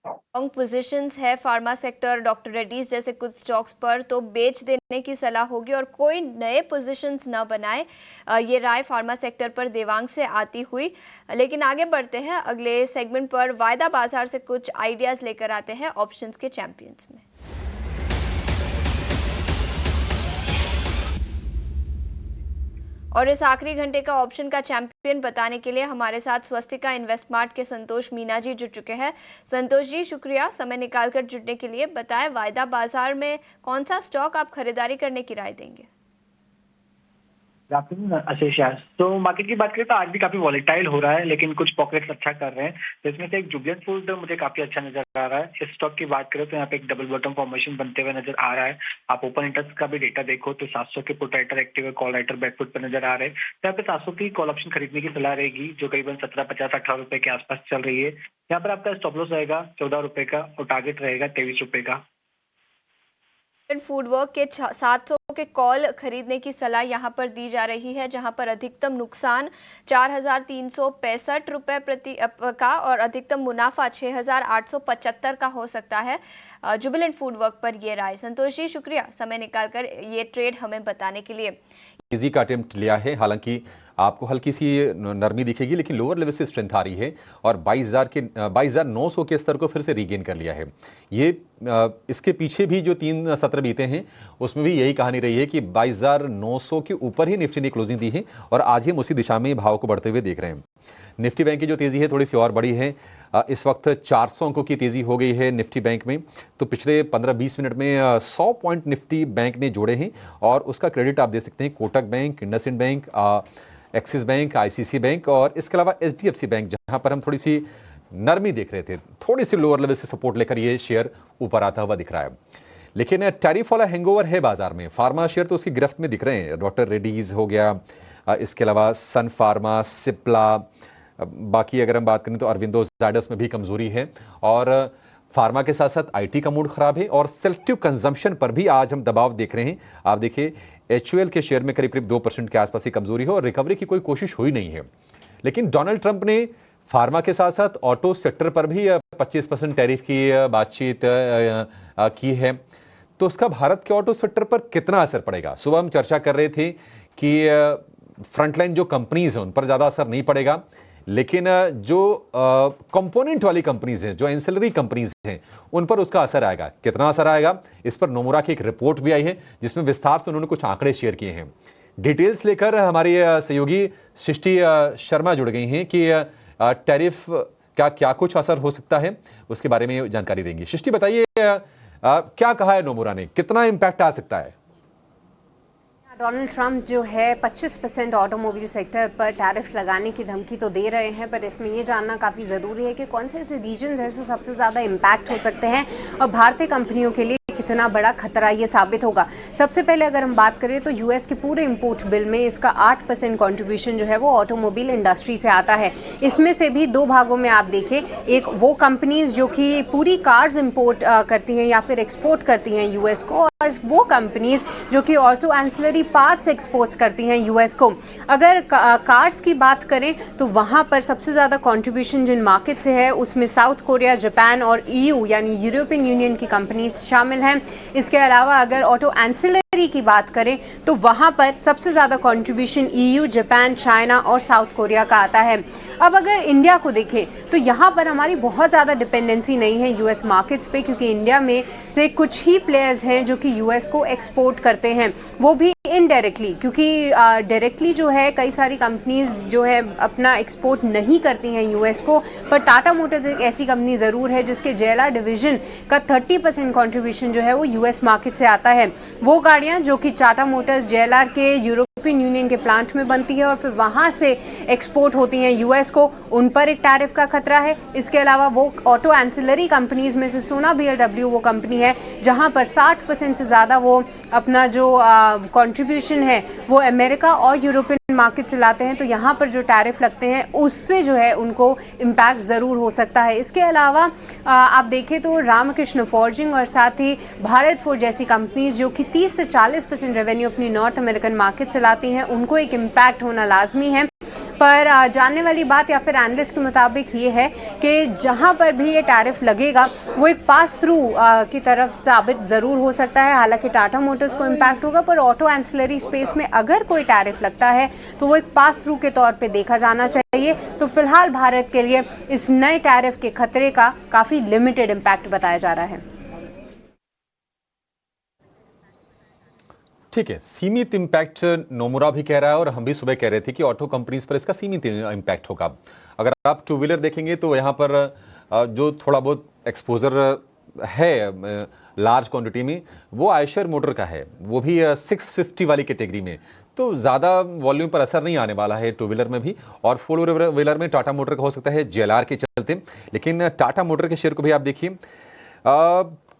लॉन्ग पोजीशंस है फार्मा सेक्टर, डॉक्टर रेड्डीज जैसे कुछ स्टॉक्स पर, तो बेच देने की सलाह होगी और कोई नए पोजीशंस न बनाए, ये राय फार्मा सेक्टर पर देवांग से आती हुई। लेकिन आगे बढ़ते हैं अगले सेगमेंट पर। वायदा बाजार से कुछ आइडियाज लेकर आते हैं ऑप्शंस के चैंपियंस में। और इस आखिरी घंटे का ऑप्शन का चैंपियन बताने के लिए हमारे साथ स्वस्तिका इन्वेस्टमार्ट के संतोष मीना जी जुड़ चुके हैं। संतोष जी, शुक्रिया समय निकालकर जुड़ने के लिए। बताएं वायदा बाजार में कौन सा स्टॉक आप खरीदारी करने की राय देंगे? आशीष यार, तो मार्केट की बात करें तो आज भी काफी वॉलेटाइल हो रहा है, लेकिन कुछ पॉकेट्स अच्छा कर रहे हैं। तो इसमें से एक जुबिलेंट फूड मुझे काफी अच्छा नजर आ रहा है। इस स्टॉक की बात करें तो यहाँ पे एक डबल बॉटम फॉर्मेशन बनते हुए नजर आ रहा है। आप ओपन इंटरेस्ट का भी डेटा देखो तो 700 के पुट राइटर एक्टिव है, कॉल राइटर बैकफुट पर नजर आ रहे हैं। तो यहाँ पे 700 की कॉल ऑप्शन खरीदने की सलाह रहेगी जो करीबन 1750-18 रुपए के आसपास चल रही है। यहाँ पर आपका स्टॉप लॉस रहेगा 14 रुपए का और टारगेट रहेगा 23 रुपए का। फूडवर्क के 700 के कॉल खरीदने की सलाह यहाँ पर दी जा रही है, जहाँ पर अधिकतम नुकसान 4,365 रुपए प्रति का और अधिकतम मुनाफा 6,875 का हो सकता है। जुबिलेंट फूडवर्क पर ये राय। संतोष जी, शुक्रिया समय निकालकर ये ट्रेड हमें बताने के लिए। इजी का अटेम्प्ट लिया है, हालांकि आपको हल्की सी नरमी दिखेगी लेकिन लोअर लेवल से स्ट्रेंथ आ रही है और 22,900 के स्तर को फिर से रीगेन कर लिया है। ये इसके पीछे भी जो 3 सत्र बीते हैं उसमें भी यही कहानी रही है कि 22,900 के ऊपर ही निफ्टी ने क्लोजिंग दी है और आज ही हम उसी दिशा में भाव को बढ़ते हुए देख रहे हैं। निफ्टी बैंक की जो तेजी है थोड़ी सी और बड़ी है, इस वक्त 400 अंकों की तेज़ी हो गई है निफ्टी बैंक में। तो पिछले 15-20 मिनट में 100 पॉइंट निफ्टी बैंक ने जोड़े हैं और उसका क्रेडिट आप दे सकते हैं Kotak bank, IndusInd bank, axis bank, ICC bank और इसके अलावा एचडीएफसी बैंक, जहां पर हम थोड़ी सी नरमी देख रहे थे, थोड़ी सी लोअर लेवल से सपोर्ट लेकर ये शेयर ऊपर आता हुआ दिख रहा है। लेकिन टैरिफ वाला हैंगओवर है बाजार में। फार्मा शेयर तो उसकी गिरफ्त में दिख रहे हैं। डॉक्टर रेड्डीज हो गया, इसके अलावा सन फार्मा, सिप्ला, बाकी अगर हम बात करें तो अरविंदो जायडस में भी कमजोरी है और फार्मा के साथ साथ आईटी का मूड खराब है और सेलेक्टिव कंजम्पशन पर भी आज हम दबाव देख रहे हैं। आप देखिए एचयूएल के शेयर में करीब 2% के आसपास की कमजोरी है और रिकवरी की कोई कोशिश हुई नहीं है। लेकिन डोनाल्ड ट्रंप ने फार्मा के साथ साथ ऑटो सेक्टर पर भी 25% टैरिफ की बातचीत की है। तो उसका भारत के ऑटो सेक्टर पर कितना असर पड़ेगा? सुबह हम चर्चा कर रहे थे कि फ्रंटलाइन जो कंपनीज हैं उन पर ज़्यादा असर नहीं पड़ेगा, लेकिन जो कंपोनेंट वाली कंपनीज हैं, जो एंसिलरी कंपनीज हैं, उन पर उसका असर आएगा। कितना असर आएगा, इस पर नोमुरा की एक रिपोर्ट भी आई है जिसमें विस्तार से उन्होंने कुछ आंकड़े शेयर किए हैं। डिटेल्स लेकर हमारी सहयोगी सृष्टि शर्मा जुड़ गई हैं कि टैरिफ का क्या कुछ असर हो सकता है, उसके बारे में जानकारी देंगी। सृष्टि, बताइए क्या कहा है नोमुरा ने, कितना इम्पैक्ट आ सकता है? डोनाल्ड ट्रंप जो है 25% ऑटोमोबाइल सेक्टर पर टैरिफ लगाने की धमकी तो दे रहे हैं, पर इसमें ये जानना काफ़ी ज़रूरी है कि कौन से ऐसे रीजन्स हैं जो सबसे ज़्यादा इम्पैक्ट हो सकते हैं और भारतीय कंपनियों के लिए कितना बड़ा खतरा ये साबित होगा। सबसे पहले अगर हम बात करें तो यूएस के पूरे इंपोर्ट बिल में इसका 8% कंट्रीब्यूशन जो है वो ऑटोमोबाइल इंडस्ट्री से आता है। इसमें से भी दो भागों में आप देखें, एक वो कंपनीज जो कि पूरी कार्स इंपोर्ट करती हैं या फिर एक्सपोर्ट करती हैं यूएस को, और वो कंपनीज जो कि ऑल्सो एंसिलरी पार्ट्स एक्सपोर्ट्स करती हैं यूएस को। अगर कार्स की बात करें तो वहाँ पर सबसे ज़्यादा कंट्रीब्यूशन जिन मार्केट से है उसमें साउथ कोरिया, जापान और ईयू यानी यूरोपियन यूनियन की कंपनीज शामिल हैं। इसके अलावा अगर ऑटो एंसिलरी की बात करें तो वहाँ पर सबसे ज़्यादा कंट्रीब्यूशन ईयू, जापान, चाइना और साउथ कोरिया का आता है। अब अगर इंडिया को देखें तो यहाँ पर हमारी बहुत ज़्यादा डिपेंडेंसी नहीं है यूएस मार्केट्स पे, क्योंकि इंडिया में से कुछ ही प्लेयर्स हैं जो कि यूएस को एक्सपोर्ट करते हैं, वो भी इनडायरेक्टली, क्योंकि डायरेक्टली जो है कई सारी कंपनीज जो है अपना एक्सपोर्ट नहीं करती हैं यूएस को। पर टाटा मोटर्स एक ऐसी कंपनी ज़रूर है जिसके जेएलआर डिवीज़न का 30% कंट्रीब्यूशन जो है वो यूएस मार्केट से आता है। वो गाड़ियाँ जो कि टाटा मोटर्स जेएलआर के यूरोपियन यूनियन के प्लांट में बनती है और फिर वहाँ से एक्सपोर्ट होती हैं यूएस को, उन पर एक टैरिफ का खतरा है। इसके अलावा वो ऑटो एंसिलरी कंपनीज में से सोना बीएलडब्ल्यू वो कंपनी है जहाँ पर 60% से ज़्यादा वो अपना जो कंट्रीब्यूशन है वो अमेरिका और यूरोपियन मार्केट से लाते हैं। तो यहाँ पर जो टैरिफ लगते हैं उससे जो है उनको इम्पैक्ट ज़रूर हो सकता है। इसके अलावा आप देखें तो रामकृष्ण फॉर्जिंग और साथ ही भारत फोर्ज जैसी कंपनीज जो कि 30 से 40% रेवेन्यू अपनी नॉर्थ अमेरिकन मार्केट से लाती हैं, उनको एक इम्पैक्ट होना लाजमी है। पर जानने वाली बात या फिर एनालिस्ट के मुताबिक ये है कि जहाँ पर भी ये टैरिफ लगेगा वो एक पास थ्रू की तरफ साबित ज़रूर हो सकता है। हालांकि टाटा मोटर्स को इम्पैक्ट होगा, पर ऑटो एंसिलरी स्पेस में अगर कोई टैरिफ लगता है तो वो एक पास थ्रू के तौर पे देखा जाना चाहिए। तो फिलहाल भारत के लिए इस नए टैरिफ के खतरे का काफ़ी लिमिटेड इम्पैक्ट बताया जा रहा है। ठीक है, सीमित इम्पैक्ट नोमुरा भी कह रहा है और हम भी सुबह कह रहे थे कि ऑटो कंपनीज पर इसका सीमित इम्पैक्ट होगा। अगर आप टू व्हीलर देखेंगे तो यहाँ पर जो थोड़ा बहुत एक्सपोजर है लार्ज क्वांटिटी में वो आयशर मोटर का है, वो भी 650 वाली कैटेगरी में। तो ज़्यादा वॉल्यूम पर असर नहीं आने वाला है टू व्हीलर में भी। और फोर व्हीलर में टाटा मोटर का हो सकता है जेएलआर के चलते, लेकिन टाटा मोटर के शेयर को भी आप देखिए,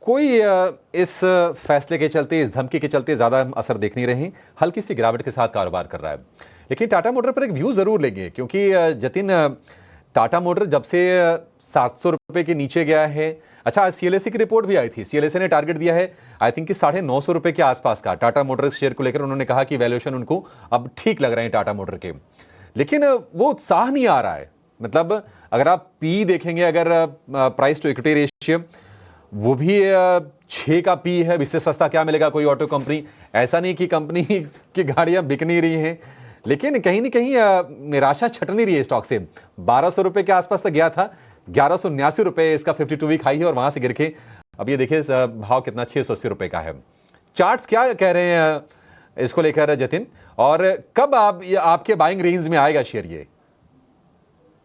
कोई इस फैसले के चलते, इस धमकी के चलते ज़्यादा असर देख नहीं रहे, हल्की सी गिरावट के साथ कारोबार कर रहा है। लेकिन टाटा मोटर पर एक व्यू ज़रूर लेंगे, क्योंकि जतिन, टाटा मोटर जब से 700 रुपये के नीचे गया है, अच्छा आज सीएलएसए की रिपोर्ट भी आई थी, सीएलएसए ने टारगेट दिया है आई थिंक कि 950 रुपये के आसपास का टाटा मोटर शेयर को लेकर। उन्होंने कहा कि वैल्यूएशन उनको अब ठीक लग रहे हैं टाटा मोटर के, लेकिन वो उत्साह नहीं आ रहा है। मतलब अगर आप पी देखेंगे, अगर प्राइस टू इक्विटी रेशियो, वो भी 6 का पी है। इससे सस्ता क्या मिलेगा कोई ऑटो कंपनी? ऐसा नहीं कि कंपनी की गाड़ियां बिक नहीं रही हैं, लेकिन कहीं ना कहीं निराशा छट नहीं रही है स्टॉक से। 1200 रुपये के आसपास तक गया था, 1189 रुपये इसका 52 वीक हाई है और वहां से गिर के अब ये देखिए भाव कितना 680 रुपये का है। चार्ट्स क्या कह रहे हैं इसको लेकर जतिन, और कब आपके बाइंग रेंज में आएगा शेयर? ये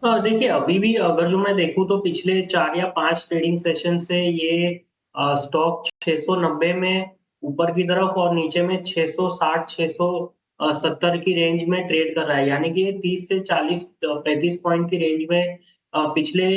देखिए अभी भी अगर जो मैं देखूँ तो पिछले 4 या 5 ट्रेडिंग सेशन से ये स्टॉक 690 में ऊपर की तरफ और नीचे में 660 670 की रेंज में ट्रेड कर रहा है। यानी कि ये 30 से 40 35 पॉइंट की रेंज में पिछले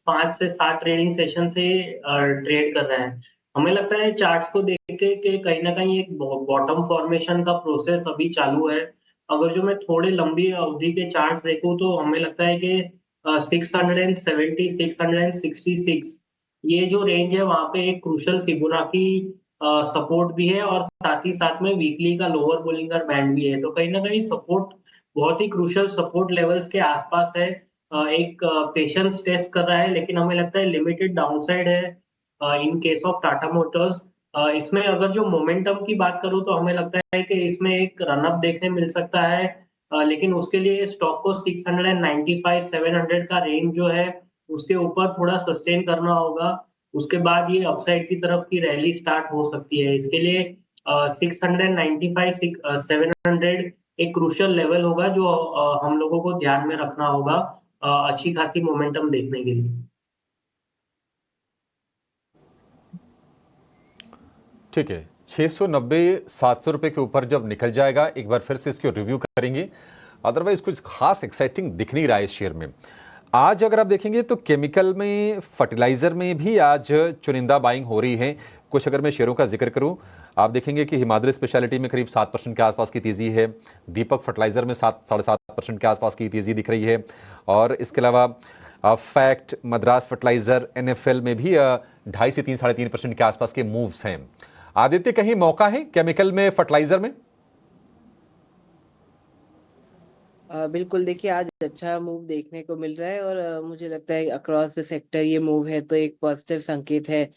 5 से 7 ट्रेडिंग सेशन से ट्रेड कर रहा है। हमें लगता है चार्ट्स को देख के कि कहीं न कहीं एक बॉटम फॉर्मेशन का प्रोसेस अभी चालू है। अगर जो मैं थोड़े लंबी अवधि के चार्ट्स देखूँ तो हमें लगता है कि 670, 666 ये जो रेंज है वहाँ पे एक क्रूशियल फिबोनाची सपोर्ट भी है और साथ ही साथ में वीकली का लोअर बोलिंगर बैंड भी है। तो कहीं न कहीं सपोर्ट बहुत ही क्रूशियल सपोर्ट लेवल्स के आस-पास है। एक पेशेंस टेस्ट कर रहा है लेकिन हमें लगता है लिमिटेड डाउनसाइड है in case of Tata Motors. इसमें अगर जो मोमेंटम की बात करूँ तो हमें लगता है कि इसमें एक रन अप देखने मिल सकता है। लेकिन उसके लिए स्टॉक को 695 700 का रेंज जो है उसके ऊपर थोड़ा सस्टेन करना होगा। उसके बाद ये अपसाइड की तरफ की रैली स्टार्ट हो सकती है। इसके लिए 695 700 एक क्रूशियल लेवल होगा जो हम लोगों को ध्यान में रखना होगा अच्छी खासी मोमेंटम देखने के लिए। ठीक है, 690-700 रुपए के ऊपर जब निकल जाएगा एक बार फिर से इसको रिव्यू करेंगे। अदरवाइज कुछ खास एक्साइटिंग दिख नहीं रहा है इस शेयर में। आज अगर आप देखेंगे तो केमिकल में, फर्टिलाइजर में भी आज चुनिंदा बाइंग हो रही है। कुछ अगर मैं शेयरों का जिक्र करूं, आप देखेंगे कि हिमाद्री स्पेशलिटी में करीब 7% के आसपास की तेजी है। दीपक फर्टिलाइजर में 7-7.5% के आसपास की तेजी दिख रही है। और इसके अलावा फैक्ट, मद्रास फर्टिलाइजर, एनएफएल में भी 2.5 से 3-3.5% के आसपास के मूव्स हैं। आदित्य, कहीं मौका है केमिकल में, फर्टिलाइजर में? बिल्कुल देखिए आज अच्छा मूव देखने को मिल रहा है और मुझे लगता है अक्रॉस द सेक्टर ये मूव है तो एक पॉजिटिव संकेत है।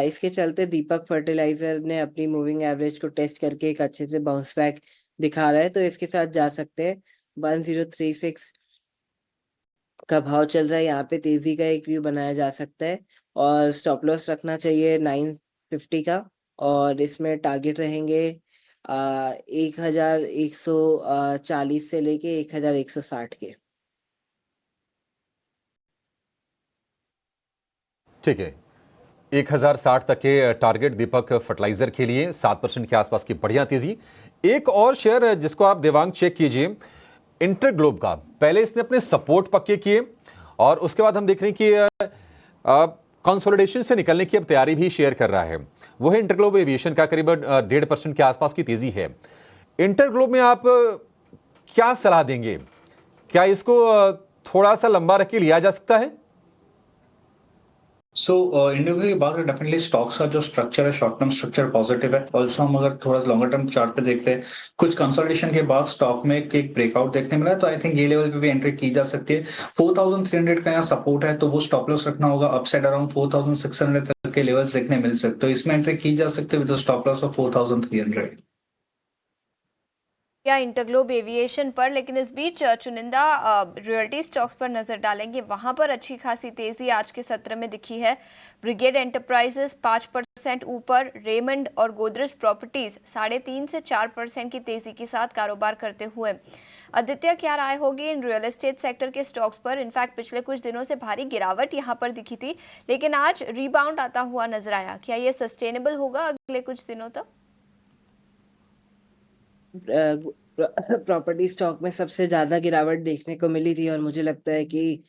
इसके चलते दीपक फर्टिलाइजर ने अपनी मूविंग एवरेज को टेस्ट करके एक अच्छे से बाउंस बैक दिखा रहा है तो इसके साथ जा सकते हैं। 1036 का भाव चल रहा है, यहाँ पे तेजी का एक व्यू बनाया जा सकता है और स्टॉप लॉस रखना चाहिए 950 का और इसमें टारगेट रहेंगे 1140 से लेके 1160 के। ठीक है, 1060 तक के टारगेट दीपक फर्टिलाइजर के लिए, 7% के आसपास की बढ़िया तेजी। एक और शेयर जिसको आप देवांग चेक कीजिए, इंटरग्लोब का। पहले इसने अपने सपोर्ट पक्के किए और उसके बाद हम देख रहे हैं कि कंसोलिडेशन से निकलने की अब तैयारी भी शेयर कर रहा है। वो है इंटरग्लोब एविएशन का, करीब 1.5% के आसपास की तेजी है। इंटरग्लोब में आप क्या सलाह देंगे? क्या इसको थोड़ा सा लंबा रख के लिया जा सकता है? इंडिगो की बात करें, डेफिनेटली स्टॉक्स का जो स्ट्रक्चर है, शॉर्ट टर्म स्ट्रक्चर पॉजिटिव है। ऑल्सो हम अगर थोड़ा लॉन्गर टर्म चार्ट पे देखते हैं, कुछ कंसोलिडेशन के बाद स्टॉक में एक ब्रेकआउट देखने मिला है, तो आई थिंक ये लेवल पे भी एंट्री की जा सकती है। 4300 का यहाँ सपोर्ट है तो वो स्टॉप लॉस रखना होगा। अपसाइड अराउंड 4600 तक के लेवल्स देखने मिल सकते, तो इसमें एंट्री की जा सकती है विद स्टॉप लॉस ऑफ 4300। या इंटरग्लोब एविएशन पर, लेकिन इस बीच चुनिंदा रियल्टी स्टॉक्स पर नजर डालेंगे। वहां पर अच्छी खासी तेजी आज के सत्र में दिखी है। ब्रिगेड एंटरप्राइजेस 5% ऊपर, रेमंड और गोदरेज प्रॉपर्टीज 3.5 से 4% की तेजी के साथ कारोबार करते हुए। आदित्य, क्या राय होगी इन रियल एस्टेट सेक्टर के स्टॉक्स पर? इनफैक्ट पिछले कुछ दिनों से भारी गिरावट यहां पर दिखी थी, लेकिन आज रीबाउंड आता हुआ नजर आया। क्या ये सस्टेनेबल होगा अगले कुछ दिनों तक? प्रॉपर्टी स्टॉक में सबसे ज्यादा गिरावट देखने को मिली थी और मुझे लगता है कि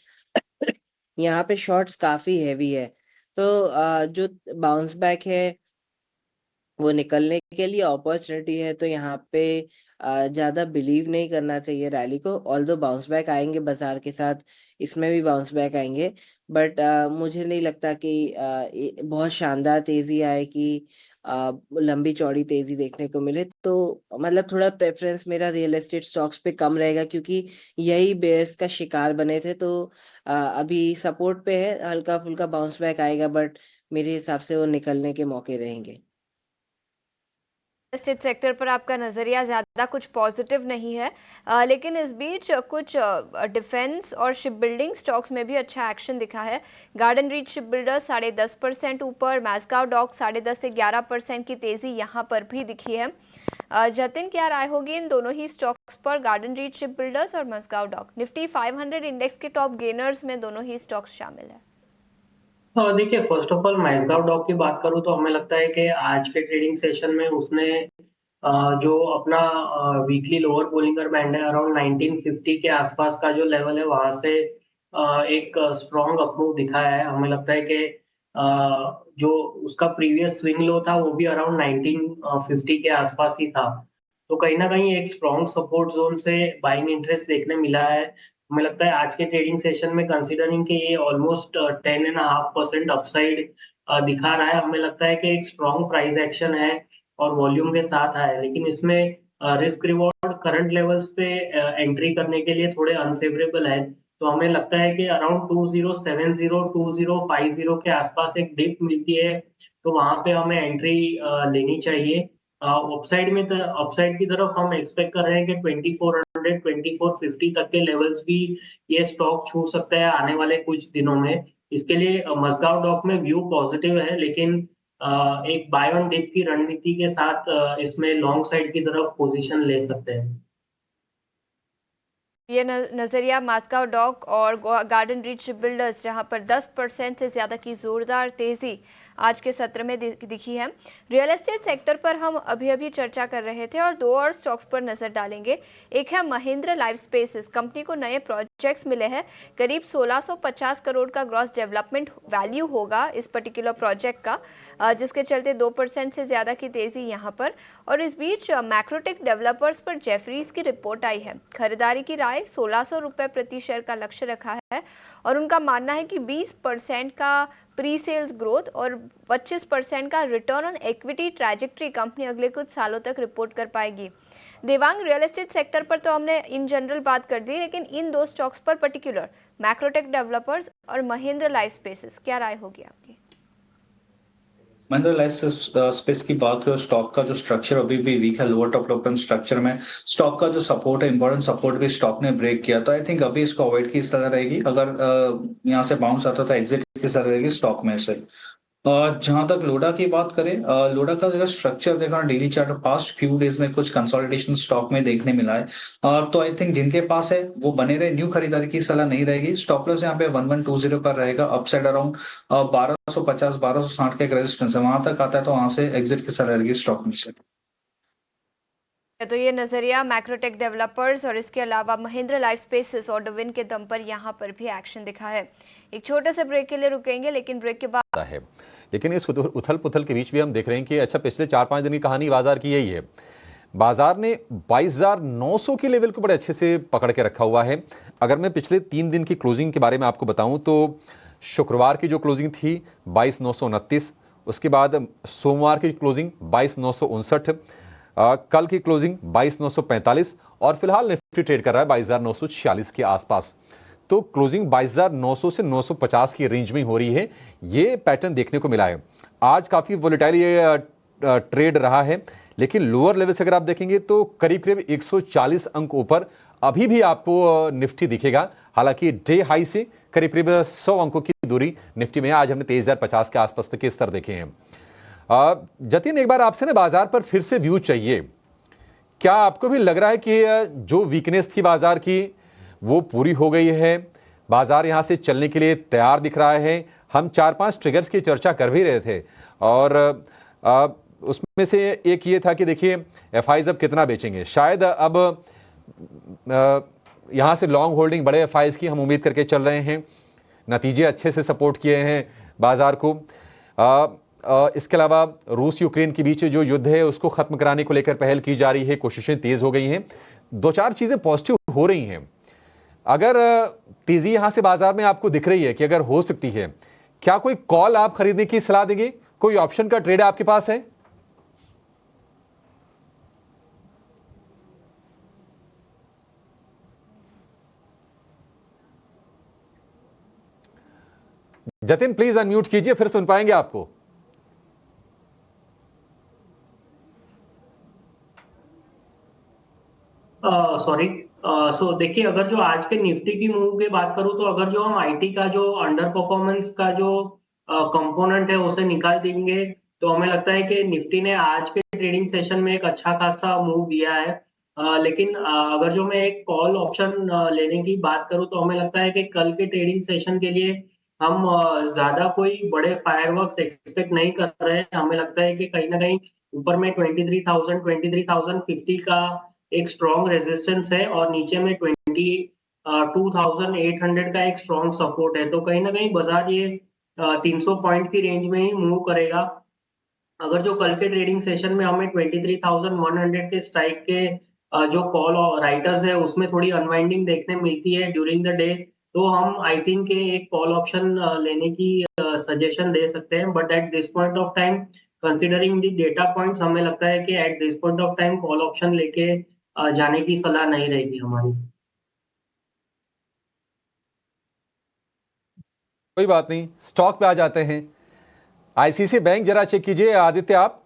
यहाँ पे शॉर्ट्स काफी हैवी है तो जो बाउंस बैक है वो निकलने के लिए अपॉर्चुनिटी है तो यहाँ पे ज्यादा बिलीव नहीं करना चाहिए रैली को। ऑल्दो बाउंस बैक आएंगे बाजार के साथ, इसमें भी बाउंस बैक आएंगे बट मुझे नहीं लगता कि बहुत शानदार तेजी आए कि लंबी चौड़ी तेजी देखने को मिले। तो मतलब थोड़ा प्रेफरेंस मेरा रियल एस्टेट स्टॉक्स पे कम रहेगा क्योंकि यही बेयर्स का शिकार बने थे। तो अभी सपोर्ट पे है, हल्का फुल्का बाउंस बैक आएगा बट मेरे हिसाब से वो निकलने के मौके रहेंगे। एस्टेट सेक्टर पर आपका नज़रिया ज़्यादा कुछ पॉजिटिव नहीं है, लेकिन इस बीच कुछ डिफेंस और शिप बिल्डिंग स्टॉक्स में भी अच्छा एक्शन दिखा है। गार्डन रीच शिप बिल्डर 10.5% ऊपर, मैस्काव डॉक 10.5 से 11% की तेज़ी यहाँ पर भी दिखी है। जतिन, क्या राय होगी इन दोनों ही स्टॉक्स पर, गार्डन रीच शिप बिल्डर्स और मस्गाव डॉक? निफ्टी 500 इंडेक्स के टॉप गेनर्स में दोनों ही स्टॉक्स शामिल है। देखिए, फर्स्ट ऑफ ऑल मैज़गाव डॉक की बात करूँ तो हमें लगता है कि आज के ट्रेडिंग सेशन में उसने जो अपना वीकली लोअर बोलिंगर बैंड है अराउंड 1950 के आसपास का जो लेवल है वहां से एक स्ट्रॉन्ग अपमूव दिखाया है। हमें लगता है कि जो उसका प्रीवियस स्विंग लो था वो भी अराउंड 1950 के आसपास ही था। तो कहीं ना कहीं एक स्ट्रॉन्ग सपोर्ट जोन से बाइंग इंटरेस्ट देखने मिला है। हमें लगता है आज के ट्रेडिंग सेशन में कंसीडरिंग कि ये ऑलमोस्ट 10.5% अपसाइड दिखा रहा है, हमें लगता है कि एक स्ट्रॉन्ग प्राइस एक्शन है और वॉल्यूम के साथ आया है। लेकिन इसमें रिस्क रिवॉर्ड करंट लेवल्स पे एंट्री करने के लिए थोड़े अनफेवरेबल है। तो हमें लगता है कि अराउंड 2070 2050 के आसपास एक डिप मिलती है, तो वहां पे हमें एंट्री लेनी चाहिए। अपसाइड में तो अपसाइड की तरफ हम एक्सपेक्ट कर रहे हैं कि 2400 2450 तक के लेवल्स भी ये स्टॉक छू सकता है आने वाले कुछ दिनों में। इसके लिए मस्गाव डॉक में व्यू पॉजिटिव है, लेकिन एक बाय ऑन डिप की रणनीति के साथ इसमें लॉन्ग साइड की तरफ पोजीशन ले सकते हैं। ये नजरिया मस्गाव डॉक और गार्डन रीच शिप बिल्डर्स, जहां पर 10% से ज्यादा की जोरदार तेजी आज के सत्र में दिखी है। रियल एस्टेट सेक्टर पर हम अभी चर्चा कर रहे थे और दो और स्टॉक्स पर नजर डालेंगे। एक है महिंद्रा लाइफ स्पेसेस। कंपनी को नए प्रोजेक्ट्स मिले हैं, करीब 1650 करोड़ का ग्रॉस डेवलपमेंट वैल्यू होगा इस पर्टिकुलर प्रोजेक्ट का, जिसके चलते 2% से ज्यादा की तेजी यहाँ पर। और इस बीच मैक्रोटेक डेवलपर्स पर जेफरीज की रिपोर्ट आई है। खरीदारी की राय 1600 रुपये प्रति शेयर का लक्ष्य रखा है और उनका मानना है कि 20% का प्री सेल्स ग्रोथ और 25% का return on equity trajectory company अगले कुछ सालों तक रिपोर्ट कर पाएगी। देवांग, रियल एस्टेट सेक्टर पर तो हमने इन जनरल बात कर दी, लेकिन इन दो स्टॉक्स पर पर्टिकुलर मैक्रोटेक डेवलपर्स और महिंद्रा लाइफ स्पेसेस, क्या राय होगी आपकी? महिंद्रा लाइफ स्पेस की बात करें, स्टॉक का जो स्ट्रक्चर अभी भी वीक है, लोअर टॉप लोकल स्ट्रक्चर में स्टॉक का जो सपोर्ट है, इंपॉर्टेंट सपोर्ट भी स्टॉक ने ब्रेक किया। तो आई थिंक अभी इसको अवॉइड की तरह रहेगी। अगर यहाँ से बाउंस आता तो एग्जिट की तरह रहेगी स्टॉक में से। जहां तक लोडा की बात करें, लोडा का अगर स्ट्रक्चर देखा daily chart past few days में कुछ कंसोलिडेशन स्टॉक में देखने मिला है। तो आई थिंक जिनके पास है वो बने रहे, न्यू खरीदारी की सलाह नहीं रहेगी। स्टॉप लॉस यहाँ पे 1120 पर रहेगा, अपसाइड अराउंड 1250 1260 के रेजिस्टेंस है, वहां तक आता है तो वहां से एग्जिट की सलाह रहेगी स्टॉक में से। तो ये नजरिया मैक्रोटेक डेवलपर्स और इसके अलावा महिंद्रा लाइफ स्पेसेस और डिविन के दम पर यहाँ पर भी एक्शन दिखा है। एक छोटे से ब्रेक के लिए रुकेंगे, लेकिन ब्रेक के बाद है। लेकिन इस उथल पुथल के बीच भी हम देख रहे हैं कि अच्छा, पिछले 4-5 दिन की कहानी बाजार की यही है। बाजार ने 22,900 के लेवल को बड़े अच्छे से पकड़ के रखा हुआ है। अगर मैं पिछले 3 दिन की क्लोजिंग के बारे में आपको बताऊं तो शुक्रवार की जो क्लोजिंग थी 22,929, उसके बाद सोमवार की क्लोजिंग 22,959, कल की क्लोजिंग 22,945 और फिलहाल निफ्टी ट्रेड कर रहा है 22,946 के आसपास। तो क्लोजिंग 22,900 से 950 की रेंज में हो रही है। ये पैटर्न देखने को मिला है। आज काफी वोलेटाइल ये ट्रेड रहा है, लेकिन लोअर लेवल से अगर आप देखेंगे तो करीब करीब 140 अंक ऊपर अभी भी आपको निफ्टी दिखेगा। हालांकि डे हाई से करीब करीब 100 अंकों की दूरी निफ्टी में। आज हमने 23,050 के आसपास तक के स्तर देखे हैं। जतिन, एक बार आपसे ना बाजार पर फिर से व्यू चाहिए। क्या आपको भी लग रहा है कि जो वीकनेस थी बाजार की वो पूरी हो गई है, बाजार यहां से चलने के लिए तैयार दिख रहा है? हम 4-5 ट्रिगर्स की चर्चा कर भी रहे थे और उसमें से एक ये था कि देखिए एफआईज अब कितना बेचेंगे। शायद अब यहां से लॉन्ग होल्डिंग बड़े एफआईज की हम उम्मीद करके चल रहे हैं। नतीजे अच्छे से सपोर्ट किए हैं बाजार को। इसके अलावा रूस यूक्रेन के बीच जो युद्ध है उसको खत्म कराने को लेकर पहल की जा रही है, कोशिशें तेज हो गई हैं। 2-4 चीजें पॉजिटिव हो रही हैं। अगर तेजी यहां से बाजार में आपको दिख रही है कि अगर हो सकती है, क्या कोई कॉल आप खरीदने की सलाह देंगे? कोई ऑप्शन का ट्रेड आपके पास है? जतिन प्लीज अनम्यूट कीजिए, फिर सुन पाएंगे आपको। सॉरी। सो देखिए, अगर जो आज के निफ्टी की मूव की बात करूं तो अगर जो हम आईटी का जो अंडर परफॉर्मेंस का जो कंपोनेंट है उसे निकाल देंगे तो हमें लगता है कि निफ्टी ने आज के ट्रेडिंग सेशन में एक अच्छा खासा मूव दिया है। लेकिन अगर जो मैं एक कॉल ऑप्शन लेने की बात करूँ तो हमें लगता है कि कल के ट्रेडिंग सेशन के लिए हम ज़्यादा कोई बड़े फायरवर्क्स एक्सपेक्ट नहीं कर रहे हैं। हमें लगता है कि कहीं न कहीं ऊपर में 23,000 23,050 का एक स्ट्रॉन्ग रेजिस्टेंस है और नीचे में 2800 का एक स्ट्रॉन्ग सपोर्ट है। तो कहीं न कहीं बाज़ार ये 300 पॉइंट की रेंज में ही मूव करेगा। अगर जो कल के ट्रेडिंग सेशन में हमें 23,100 के स्ट्राइक के जो कॉल और राइटर्स है उसमें थोड़ी अनवाइंडिंग देखने मिलती है ड्यूरिंग द डे, तो हम आई थिंक एक कॉल ऑप्शन लेने की सजेशन दे सकते हैं। But at this point of time considering the data points हमें लगता है कि at this point of time call option लेके जाने की सलाह नहीं रहेगी हमारी। कोई बात नहीं, स्टॉक पे आ जाते हैं। आईसीसी बैंक जरा चेक कीजिए आदित्य आप,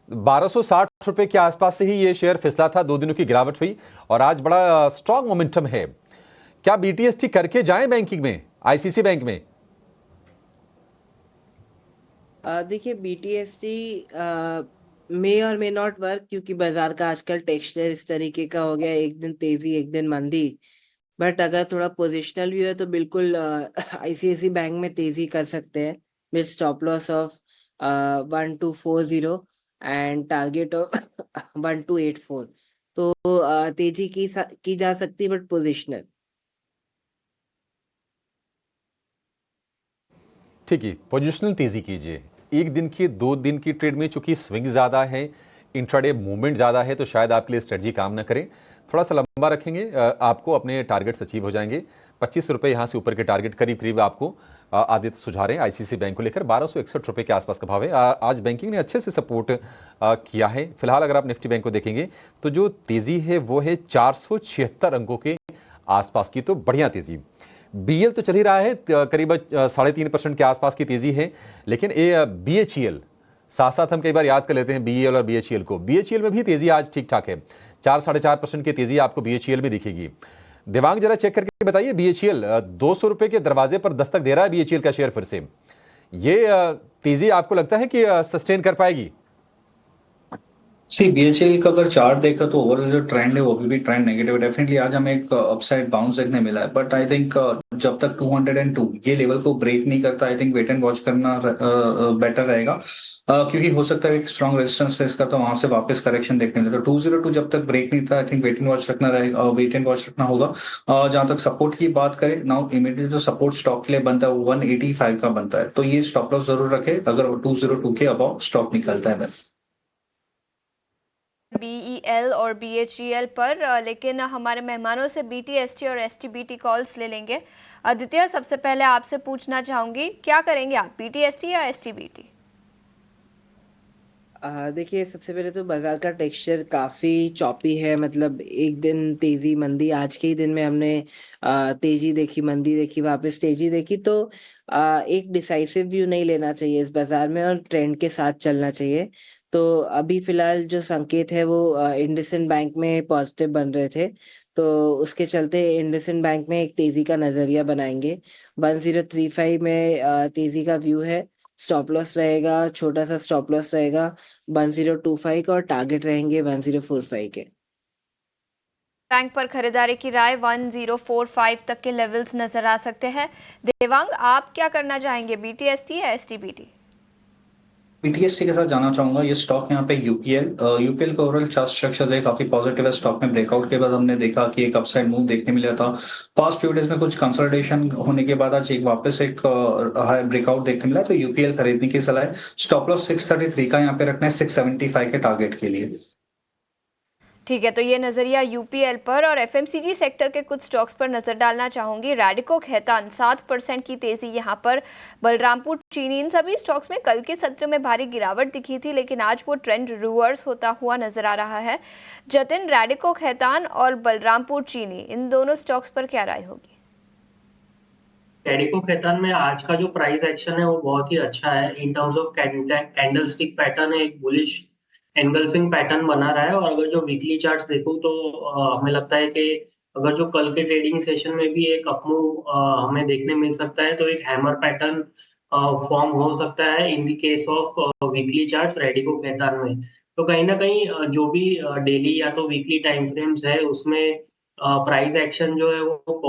1260 रुपए के आसपास से ही ये शेयर फिसला था, 2 दिनों की गिरावट हुई और आज बड़ा स्ट्रॉन्ग मोमेंटम है। क्या बीटीएसटी करके जाएं बैंकिंग में, आईसीसी बैंक में? देखिए बीटीएसटी मे और मे नॉट वर्क, क्योंकि बाजार का आजकल टेक्सचर इस तरीके का हो गया है, एक दिन तेजी एक दिन मंदी। बट अगर थोड़ा पोजिशनल व्यू है तो बिल्कुल आईसीआईसी बैंक में तेजी कर सकते हैं with stop loss of 1240 and target of 1284। तो तेजी की जा सकती है बट पोजिशनल। ठीक है, पोजिशनल तेजी कीजिए। एक दिन की 2 दिन की ट्रेड में चूंकि स्विंग ज्यादा है, इंट्राडे मूवमेंट ज्यादा है, तो शायद आपके लिए स्ट्रेटजी काम ना करे। थोड़ा सा लंबा रखेंगे, आपको अपने टारगेट्स अचीव हो जाएंगे। 25 रुपए यहां से ऊपर के टारगेट करीब करीब आपको आदित्य सुझा रहे हैं। आईसीसी बैंक को लेकर 1261 रुपए के आसपास का भाव है। आज बैंकिंग ने अच्छे से सपोर्ट किया है। फिलहाल अगर आप निफ्टी बैंक को देखेंगे तो जो तेजी है वो है 476 अंकों के आसपास की, तो बढ़िया तेजी। बीएल तो चल ही रहा है, करीब 3.5% के आसपास की तेजी है। लेकिन बीएचईएल साथ साथ हम कई बार याद कर लेते हैं बीएल और बीएचईएल को। बीएचईएल में भी तेजी आज ठीक ठाक है, 4-4.5% की तेजी आपको बीएचईएल में दिखेगी। दिवांग जरा चेक करके बताइए, बीएचईएल 200 रुपए के दरवाजे पर दस्तक दे रहा है बीएचईएल का शेयर फिर से। ये तेजी आपको लगता है कि सस्टेन कर पाएगी? बीएचईएल का अगर चार्ट देखा तो ओवरऑल जो ट्रेंड है वो भी ट्रेंड नेगेटिव है। डेफिनेटली आज हमें एक अपसाइड बाउंस देखने मिला है, बट आई थिंक जब तक 202 ये लेवल को ब्रेक नहीं करता, I think wait and watch करना बेटर रहेगा। क्योंकि हो सकता है एक स्ट्रॉन्ग रेजिस्टेंस फेस करता, वहां से वापस करेक्शन देखने मिले। तो 202 जब तक ब्रेक नहीं था, I think wait and watch रखना रहेगा, वेट एंड वॉच रखना होगा। जहां तक सपोर्ट की बात करें, नाउ इमीडिएट जो सपोर्ट स्टॉक के लिए बनता है वो 185 का बनता है, तो ये स्टॉप लॉस जरूर रखे अगर 202 के अबाउ स्टॉक निकलता है। बीईएल और बीएचईएल पर, लेकिन हमारे मेहमानों से बीटीएसटी और एसटीबीटी कॉल्स ले लेंगे। आदित्य, सबसे पहले आपसे पूछना चाहूंगी, क्या करेंगे आप, बीटीएसटी या एसटीबीटी? देखिए सबसे पहले तो बाजार का टेक्सचर काफी चॉपी है, मतलब एक दिन तेजी मंदी, आज के ही दिन में हमने तेजी देखी मंदी देखी वापस तेजी देखी। तो एक डिसाइसिव व्यू नहीं लेना चाहिए इस बाजार में और ट्रेंड के साथ चलना चाहिए। तो अभी फिलहाल जो संकेत है वो इंडसइंड बैंक में पॉजिटिव बन रहे थे, तो उसके चलते इंडसइंड बैंक में एक तेजी का नजरिया बनाएंगे। 1035 में तेजी का व्यू है। स्टॉप लॉस रहेगा, छोटा सा स्टॉप लॉस रहेगा 1025 का और टारगेट रहेंगे 1045 के। बैंक पर खरीदारी की राय 1045 तक के लेवल्स नजर आ सकते हैं। देवांग, आप क्या करना चाहेंगे, बीटीएसटी या एसटीबीटी? बीटीएसटी के साथ जाना चाहूंगा। ये स्टॉक यहाँ पे यूपीएल का ओवरऑल चार्ट स्ट्रक्चर है काफी पॉजिटिव है। स्टॉक में ब्रेकआउट के बाद हमने देखा कि एक अपसाइड मूव देखने मिला था। पास्ट फ्यू डेज में कुछ कंसोलिडेशन होने के बाद आज एक वापस एक हाई ब्रेकआउट देखने मिला, तो यूपीएल खरीदने की सलाह है। स्टॉप लॉस 633 का यहाँ पे रखना है 675 के टारगेट के लिए। ठीक है, तो ये नजरिया यूपीएल पर। और एफएमसीजी सेक्टर के कुछ स्टॉक्स पर नजर डालना चाहूंगी। रैडिको खैतान 7% की तेजी यहाँ पर, बलरामपुर चीनी, इन सभी स्टॉक्स में कल के सत्र में भारी गिरावट दिखी थी, लेकिन आज वो ट्रेंड रिवर्स होता हुआ नजर आ रहा है। जतिन, रैडिको खैतान और बलरामपुर चीनी, इन दोनों स्टॉक्स पर क्या राय होगी? रैडिको खैतान में आज का जो प्राइस एक्शन है वो बहुत ही अच्छा है। In terms of candlestick pattern है, एक बुलिश एंगल्फिंग पैटर्न बना रहा है। और अगर जो वीकली चार्ट्स देखूं तो हमें लगता है कि अगर जो कल के ट्रेडिंग सेशन में भी एक अपमूव हमें देखने मिल सकता है, तो एक हैमर पैटर्न फॉर्म हो सकता है in the case of weekly charts Radico Khaitan में। तो कहीं ना कहीं जो भी डेली या तो वीकली टाइम फ्रेम्स है उसमें प्राइस एक्शन जो है वो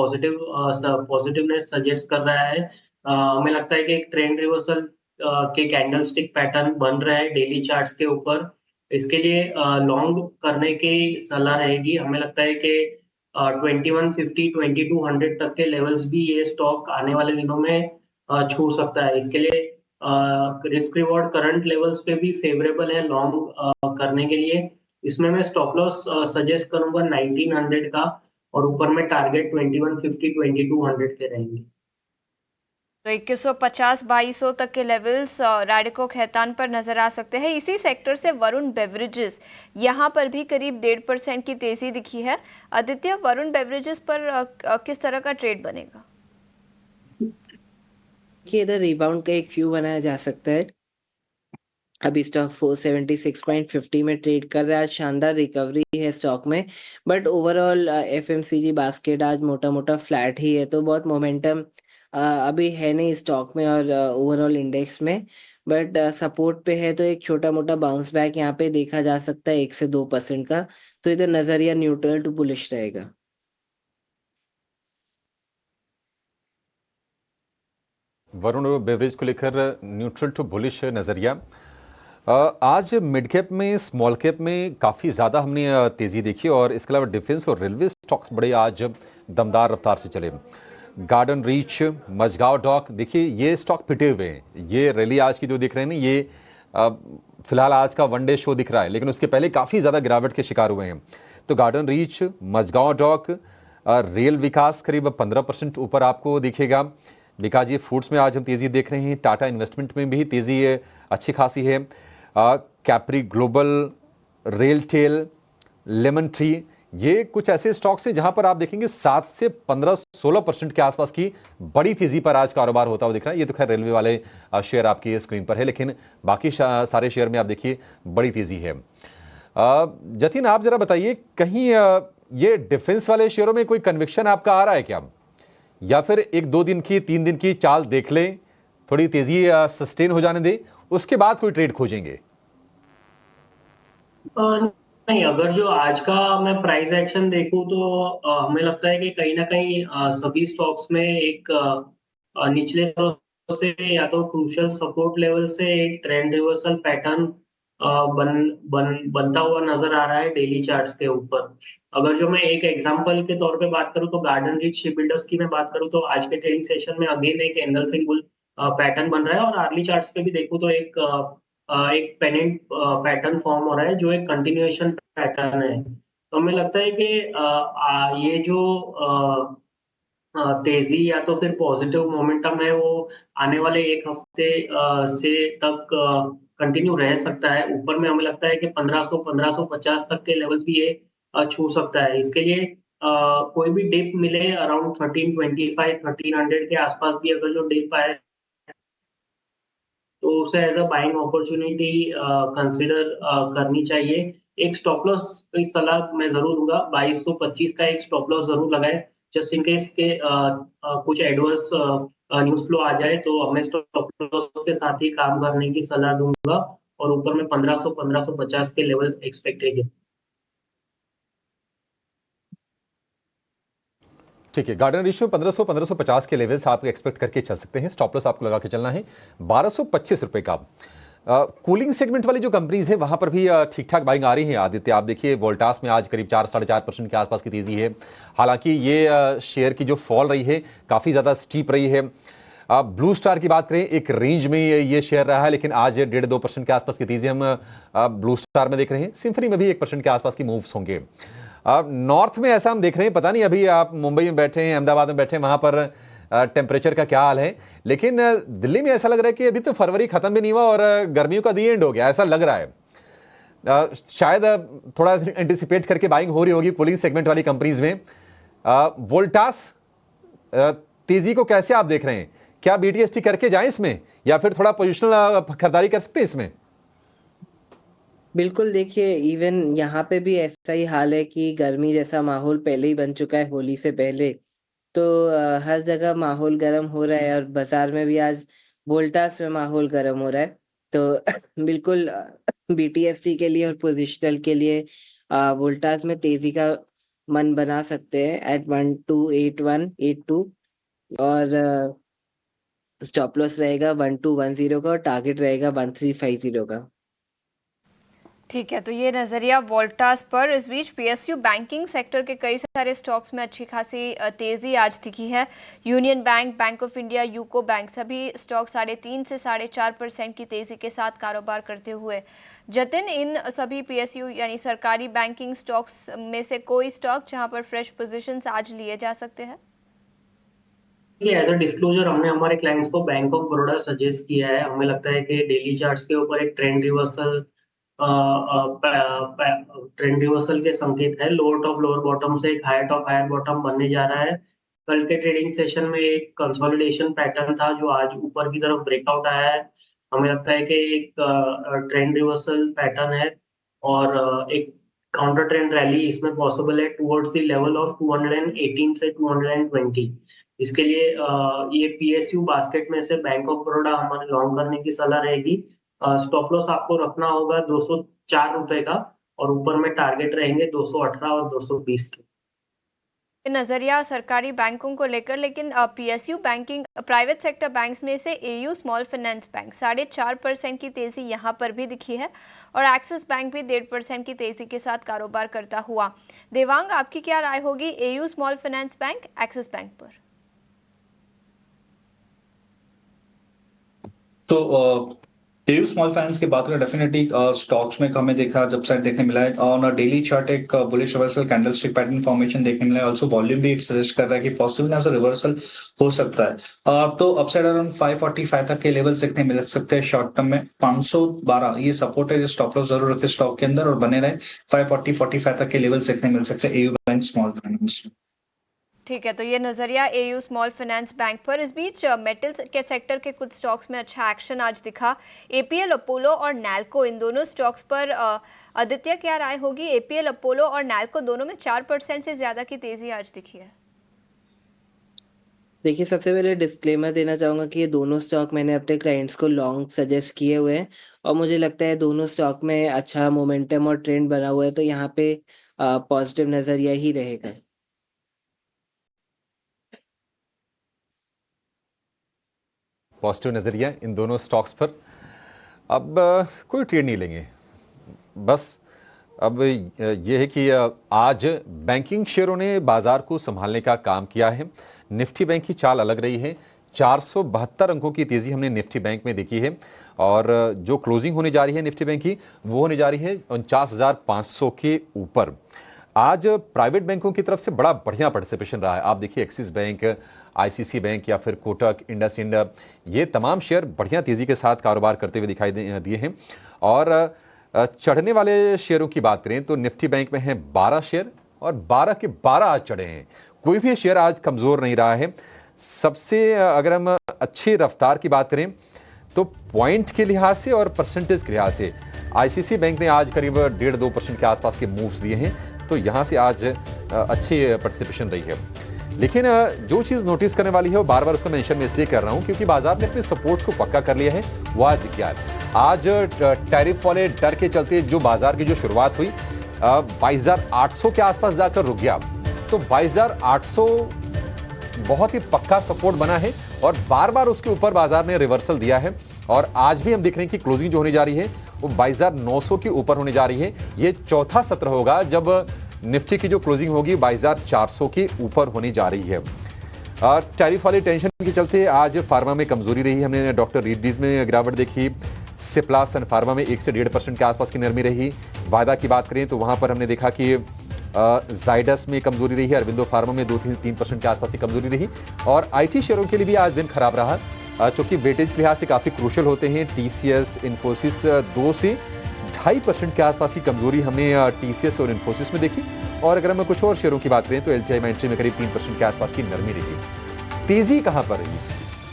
पॉजिटिवनेस सजेस्ट कर रहा है। हमें लगता है कि एक ट्रेंड रिवर्सल के कैंडल स्टिक पैटर्न बन रहा है डेली चार्ट्स के ऊपर। इसके लिए लॉन्ग करने की सलाह रहेगी। हमें लगता है कि 2150 2200 तक के लेवल्स भी ये स्टॉक आने वाले दिनों में छू सकता है। इसके लिए रिस्क रिवॉर्ड करंट लेवल्स पे भी फेवरेबल है लॉन्ग करने के लिए। इसमें मैं स्टॉप लॉस सजेस्ट करूंगा 1900 का, और ऊपर में टारगेट 2150 2200 के रहेंगे। तो 2150 2200 तक के लेवल्स रैडिको खैतान पर नजर आ सकते हैं। इसी सेक्टर से वरुण बेवरेजेस, यहाँ पर भी करीब 1.5% की तेजी दिखी है। आदित्य, वरुण बेवरेजेस पर किस तरह का ट्रेड बनेगा? कि इधर रिबाउंड का एक व्यू बनाया जा सकता है। अभी स्टॉक 476.50 में ट्रेड कर रहा है। शानदार रिकवरी है स्टॉक में, बट ओवरऑल एफएमसीजी बास्केट आज मोटा मोटा फ्लैट ही है, तो बहुत मोमेंटम अभी है नहीं स्टॉक में और ओवरऑल इंडेक्स में। बट सपोर्ट पे है, तो एक छोटा मोटा बाउंस बैक यहाँ पे देखा जा सकता है 1 से 2% का। तो इधर नजरिया न्यूट्रल टू बुलिश रहेगा। वरुण बेवरेज को लेकर न्यूट्रल टू बुलिश नजरिया। आज मिड कैप में, स्मॉल कैप में काफ़ी ज़्यादा हमने तेज़ी देखी, और इसके अलावा डिफेंस और रेलवे स्टॉक्स बड़े आज दमदार रफ्तार से चले। गार्डन रीच, मझगांव डॉक, देखिए ये स्टॉक पिटे हुए हैं। ये रैली आज की जो दिख रहे हैं ना, ये फिलहाल आज का वनडे शो दिख रहा है, लेकिन उसके पहले काफ़ी ज़्यादा गिरावट के शिकार हुए हैं। तो गार्डन रीच, मझगांव डॉक, रेल विकास करीब 15% ऊपर आपको दिखेगा। बीकाजी फूड्स में आज हम तेज़ी देख रहे हैं। टाटा इन्वेस्टमेंट में भी तेज़ी अच्छी खासी है। Capri global, RailTel, lemon tree, ये कुछ ऐसे स्टॉक्स हैं जहां पर आप देखेंगे 7 से 15-16% के आसपास की बड़ी तेजी पर आज कारोबार होता हुआ दिख रहा है। ये तो खैर रेलवे वाले शेयर आपकी स्क्रीन पर है, लेकिन बाकी सारे शेयर में आप देखिए बड़ी तेजी है। जतिन, आप जरा बताइए, कहीं ये डिफेंस वाले शेयरों में कोई कन्विक्शन आपका आ रहा है क्या, या फिर 1-2 दिन की, 3 दिन की चाल देख लें, थोड़ी तेजी सस्टेन हो जाने दें, उसके बाद कोई ट्रेड खोजेंगे? नहीं, अगर जो आज का मैं प्राइस एक्शन देखूं तो हमें लगता है कि कहीं ना कहीं सभी स्टॉक्स में एक निचले स्तरों से या तो क्रूशियल सपोर्ट लेवल से एक ट्रेंड रिवर्सल पैटर्न बनता हुआ नजर आ रहा है डेली चार्ट्स के ऊपर। अगर जो मैं एक एग्जांपल के तौर पे बात करूं तो गार्डन रीच शिप बिल्डर्स की मैं बात करूं तो आज के ट्रेडिंग सेशन में अगेन एक एंगल्फिंग बुल पैटर्न बन रहा है, और अर्ली चार्ट्स पे भी देखूं तो एक पेनेंट पैटर्न फॉर्म हो रहा है जो एक कंटिन्यूएशन पैटर्न है। तो हमें लगता है कि ये जो तेजी या तो फिर पॉजिटिव मोमेंटम है वो आने वाले 1 हफ्ते से तक कंटिन्यू रह सकता है। ऊपर में हमें लगता है कि 1500-1550 तक के लेवल्स भी ये छू सकता है। इसके लिए कोई भी डिप मिले अराउंड 1325-1300 के आसपास भी अगर जो डिप आए तो उसे as a buying opportunity consider करनी चाहिए। एक स्टॉप लॉस की सलाह मैं जरूर दूंगा, 2225 का एक स्टॉप लॉस जरूर लगाए, जस्ट इन केस के कुछ एडवर्स न्यूज फ्लो आ जाए तो हमें स्टॉप लॉस के साथ ही काम करने की सलाह दूंगा, और ऊपर में 1500-1550 के लेवल एक्सपेक्टेड है। ठीक है, गार्डन रीच में 1500-1550 के लेवल्स आप एक्सपेक्ट करके चल सकते हैं। स्टॉप लॉस आपको लगा के चलना है 1225 रुपए का। कूलिंग सेगमेंट वाली जो कंपनीज है वहां पर भी ठीक ठाक बाइंग आ रही है। आदित्य, आप देखिए वोल्टास में आज करीब 4-4.5% के आसपास की तेजी है। हालांकि ये शेयर की जो फॉल रही है काफ़ी ज़्यादा स्टीप रही है। ब्लू स्टार की बात करें, एक रेंज में ये शेयर रहा है, लेकिन आज 1.5-2% के आसपास की तेजी हम ब्लू स्टार में देख रहे हैं। सिम्फनी में भी 1% के आसपास की मूव्स होंगे। नॉर्थ में ऐसा हम देख रहे हैं, पता नहीं अभी आप मुंबई में बैठे हैं, अहमदाबाद में बैठे हैं, वहां पर टेम्परेचर का क्या हाल है, लेकिन दिल्ली में ऐसा लग रहा है कि अभी तो फरवरी खत्म भी नहीं हुआ और गर्मियों का दी एंड हो गया, ऐसा लग रहा है। शायद थोड़ा एंटिसिपेट करके बाइंग हो रही होगी कूलिंग सेगमेंट वाली कंपनीज में। वोल्टास तेजी को कैसे आप देख रहे हैं? क्या बीटीएसटी करके जाएं इसमें, या फिर थोड़ा पोजिशनल खरीदारी कर सकते हैं इसमें? बिल्कुल, देखिए इवन यहाँ पे भी ऐसा ही हाल है कि गर्मी जैसा माहौल पहले ही बन चुका है होली से पहले। तो हर जगह माहौल गर्म हो रहा है, और बाजार में भी आज वोल्टास में माहौल गर्म हो रहा है। तो बिल्कुल बीटीएससी के लिए और पोजिशनल के लिए वोल्टास में तेजी का मन बना सकते हैं एट 128182 और स्टॉप लॉस रहेगा 1210 का और टारगेट रहेगा 1350 का। ठीक है, तो ये नज़रिया वोल्टास पर। इस बीच पीएसयू बैंकिंग सेक्टर के कई सारे स्टॉक्स में अच्छी खासी तेजी आज दिखी है। Union bank, bank of India, UCO bank सभी स्टॉक 3.5 से 4.5% की तेजी के साथ कारोबार करते हुए। जतिन, इन सभी पीएसयू यानी सरकारी बैंकिंग स्टॉक्स में से कोई स्टॉक जहां पर फ्रेश पोजीशंस आज लिए जा सकते हैं? एज अ डिस्क्लोजर हमने हमारे क्लाइंट्स को बैंक ऑफ बड़ौदा सजेस्ट किया है। हमें लगता है कि डेली चार्ट्स के ऊपर एक ट्रेंड रिवर्सल के संकेत है। लोअर टॉप लोअर बॉटम से एक हायर टॉप हायर बॉटम बनने जा रहा है। कल के ट्रेडिंग सेशन में एक कंसोलिडेशन पैटर्न था जो आज ऊपर की तरफ ब्रेकआउट आया है। हमें लगता है कि एक ट्रेंड रिवर्सल पैटर्न है और एक काउंटर ट्रेंड रैली इसमें पॉसिबल है टुवर्ड्स द लेवल ऑफ 218 से 220। इसके लिए ये पीएसयू बास्केट में से बैंक ऑफ बड़ौदा हमारे लॉन्ग करने की सलाह रहेगी। स्टॉप लॉस आपको रखना होगा 204 रुपए का और ऊपर में टारगेट रहेंगे 218 और 220 के। नजरिया सरकारी बैंकों को लेकर, लेकिन PSU banking private sector banks में से एयू स्मॉल फाइनेंस बैंक 4.5% की तेजी यहां पर भी दिखी है और एक्सिस बैंक भी 1.5% की तेजी के साथ कारोबार करता हुआ। देवांग, आपकी क्या राय होगी AU small finance bank, axis bank पर? तो एयू स्मॉल फाइनेंस की बात करें, डेफिनेटली स्टॉक्स में हमें देखा जब साइड देखने मिला है ऑन डेली चार्ट एक bullish reversal candlestick pattern formation देखने मिला है। ऑल्सो वॉल्यूम भी सजेस्ट कर रहा है कि पॉसिबल ऐसा रिवर्सल हो सकता है। तो अपसाइड अराउंड 545 तक के लेवल्स देखने मिल सकते हैं शॉर्ट टर्म में। 512 ये सपोर्ट है, स्टॉप लॉस जरूर रखे स्टॉक के अंदर और बने रहे। 540-45 तक के लेवल्स देखने मिल सकते हैं एयू बैंक स्मॉल फाइनेंस में। ठीक है, तो ये नज़रिया एयू स्मॉल फाइनेंस बैंक पर। इस बीच मेटल्स के सेक्टर के कुछ स्टॉक्स में अच्छा एक्शन आज दिखा। एपीएल अपोलो और नैल्को, इन दोनों स्टॉक्स पर आदित्य क्या राय होगी? एपीएल अपोलो और नैल्को दोनों में 4% से ज़्यादा की तेज़ी आज दिखी है। देखिए, सबसे पहले डिस्क्लेमर देना चाहूँगा कि ये दोनों स्टॉक मैंने अपने क्लाइंट्स को लॉन्ग सजेस्ट किए हुए हैं और मुझे लगता है दोनों स्टॉक में अच्छा मोमेंटम और ट्रेंड बना हुआ है, तो यहाँ पे पॉजिटिव नज़रिया ही रहेगा। पॉजिटिव नज़रिया इन दोनों स्टॉक्स पर। अब कोई ट्रेड नहीं लेंगे, बस अब ये है कि आज बैंकिंग शेयरों ने बाजार को संभालने का काम किया है। निफ्टी बैंक की चाल अलग रही है। 472 अंकों की तेज़ी हमने निफ्टी बैंक में देखी है और जो क्लोजिंग होने जा रही है निफ्टी बैंक की वो होने जा रही है 49,500 के ऊपर। आज प्राइवेट बैंकों की तरफ से बड़ा बढ़िया पार्टिसिपेशन रहा है। आप देखिए एक्सिस बैंक, आईसीसी बैंक या फिर कोटक, इंडसइंड, ये तमाम शेयर बढ़िया तेज़ी के साथ कारोबार करते हुए दिखाई दिए हैं। और चढ़ने वाले शेयरों की बात करें तो निफ्टी बैंक में हैं 12 शेयर और 12 के 12 आज चढ़े हैं। कोई भी शेयर आज कमज़ोर नहीं रहा है। सबसे अगर हम अच्छी रफ्तार की बात करें तो पॉइंट के लिहाज से और परसेंटेज के लिहाज से आईसीसी बैंक ने आज करीब 1.5-2% के आसपास के मूव्स दिए हैं, तो यहाँ से आज अच्छी पार्टिसिपेशन रही है। लेकिन जो चीज़ नोटिस करने वाली है वो बार बार उसको मेंशन मैं इसलिए कर रहा हूँ क्योंकि बाजार ने अपने सपोर्ट्स को पक्का कर लिया है। वो आज क्या है, आज टैरिफ वाले डर के चलते जो बाजार की जो शुरुआत हुई 22,800 के आसपास जाकर रुक गया, तो 22,800 बहुत ही पक्का सपोर्ट बना है और बार बार उसके ऊपर बाजार ने रिवर्सल दिया है। और आज भी हम देख रहे हैं कि क्लोजिंग जो होने जा रही है वो 22,900 के ऊपर होने जा रही है। ये चौथा सत्र होगा जब निफ्टी की जो क्लोजिंग होगी 22,400 के ऊपर होने जा रही है। टैरिफ वाली टेंशन के चलते आज फार्मा में कमजोरी रही। हमने डॉक्टर रीडीज में गिरावट देखी। सिप्ला सन फार्मा में 1 से 1.5% के आसपास की नरमी रही। वायदा की बात करें तो वहां पर हमने देखा कि जाइडस में कमजोरी रही है। अरविंदो फार्मा में 2-3% के आसपास की कमजोरी रही। और आईटी शेयरों के लिए भी आज दिन खराब रहा, चूंकि वेटेज के लिहाज से काफी क्रूशियल होते हैं। टीसीएस, इन्फोसिस 2 से 2.5% के आसपास की कमजोरी हमने टीसीएस और इन्फोसिस में देखी। और अगर हम कुछ और शेयरों की बात करें तो एलटीआई माइंट्री में करीब 3% के आसपास की नरमी रही। तेजी कहां पर रही?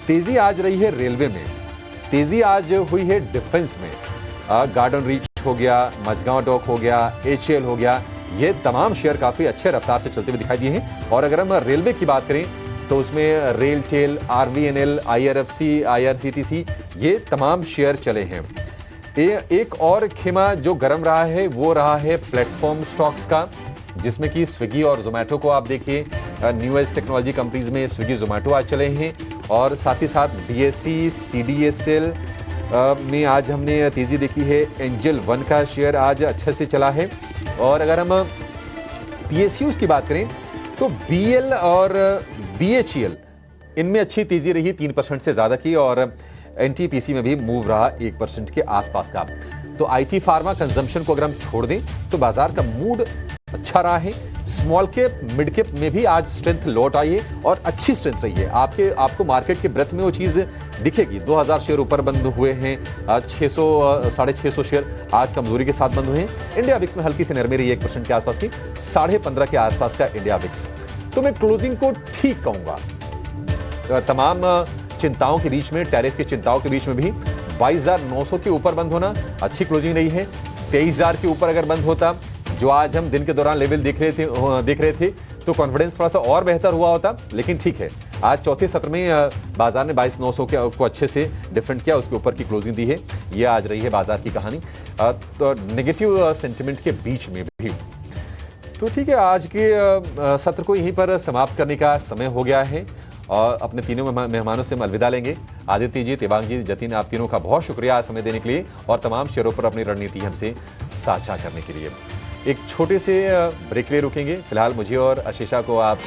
तेजी आज रही है रेलवे में, तेजी आज हुई है डिफेंस में। गार्डन रीच हो गया, मझगांव डॉक हो गया, एचएएल हो गया, ये तमाम शेयर काफी अच्छे रफ्तार से चलते हुए दिखाई दिए हैं। और अगर हम रेलवे की बात करें तो उसमें RailTel, RVNL, IRFC, IRCTC, ये तमाम शेयर चले हैं। एक और खेमा जो गर्म रहा है वो रहा है प्लेटफॉर्म स्टॉक्स का, जिसमें कि स्विगी और जोमेटो को आप देखिए, न्यू एज टेक्नोलॉजी कंपनीज में स्विगी जोमेटो आज चले हैं, और साथ ही साथ बीएसई सीडीएसएल में आज हमने तेजी देखी है। एंजल वन का शेयर आज अच्छे से चला है। और अगर हम पीएसयूज की बात करें तो बीएल और बीएचईएल इनमें अच्छी तेजी रही, 3% से ज्यादा की, और एनटीपीसी में भी मूव रहा 1% के आसपास का। तो आईटी फार्मा कंजम्पशन को अगर हम छोड़ दें तो बाजार का मूड अच्छा रहा है। स्मॉल कैप मिड कैप में भी आज स्ट्रेंथ लौट आई है और अच्छी स्ट्रेंथ रही है। आपको मार्केट के ब्रेथ में वो चीज दिखेगी। 2000 शेयर ऊपर बंद हुए हैं, 600-650 शेयर आज कमजोरी के साथ बंद हुए हैं। इंडिया विक्स में हल्की सी नरमी रही है 1% के आसपास की, 15.5 के आसपास का इंडिया विक्स। तो मैं क्लोजिंग को ठीक कहूंगा। तमाम चिंताओं के बीच में, टैरिफ की चिंताओं के बीच में भी 22,900 के ऊपर बंद होना अच्छी क्लोजिंग रही है। 23,000 के ऊपर अगर बंद होता, जो आज हम दिन के दौरान लेवल देख रहे थे तो कॉन्फिडेंस थोड़ा सा और बेहतर हुआ होता, लेकिन ठीक है। आज चौथे सत्र में बाजार ने 22,900 को अच्छे से डिफेंड किया, उसके ऊपर की क्लोजिंग दी है। ये आज रही है बाजार की कहानी, तो नेगेटिव सेंटिमेंट के बीच में भी। तो ठीक है, आज के सत्र को यहीं पर समाप्त करने का समय हो गया है और अपने तीनों मेहमानों से हम अलविदा लेंगे। आदित्य जी, तेवांग जी, जतिन, आप तीनों का बहुत शुक्रिया समय देने के लिए और तमाम शेयरों पर अपनी रणनीति हमसे साझा करने के लिए। एक छोटे से ब्रेक ले रुकेंगे। फिलहाल मुझे और आशीषा को आप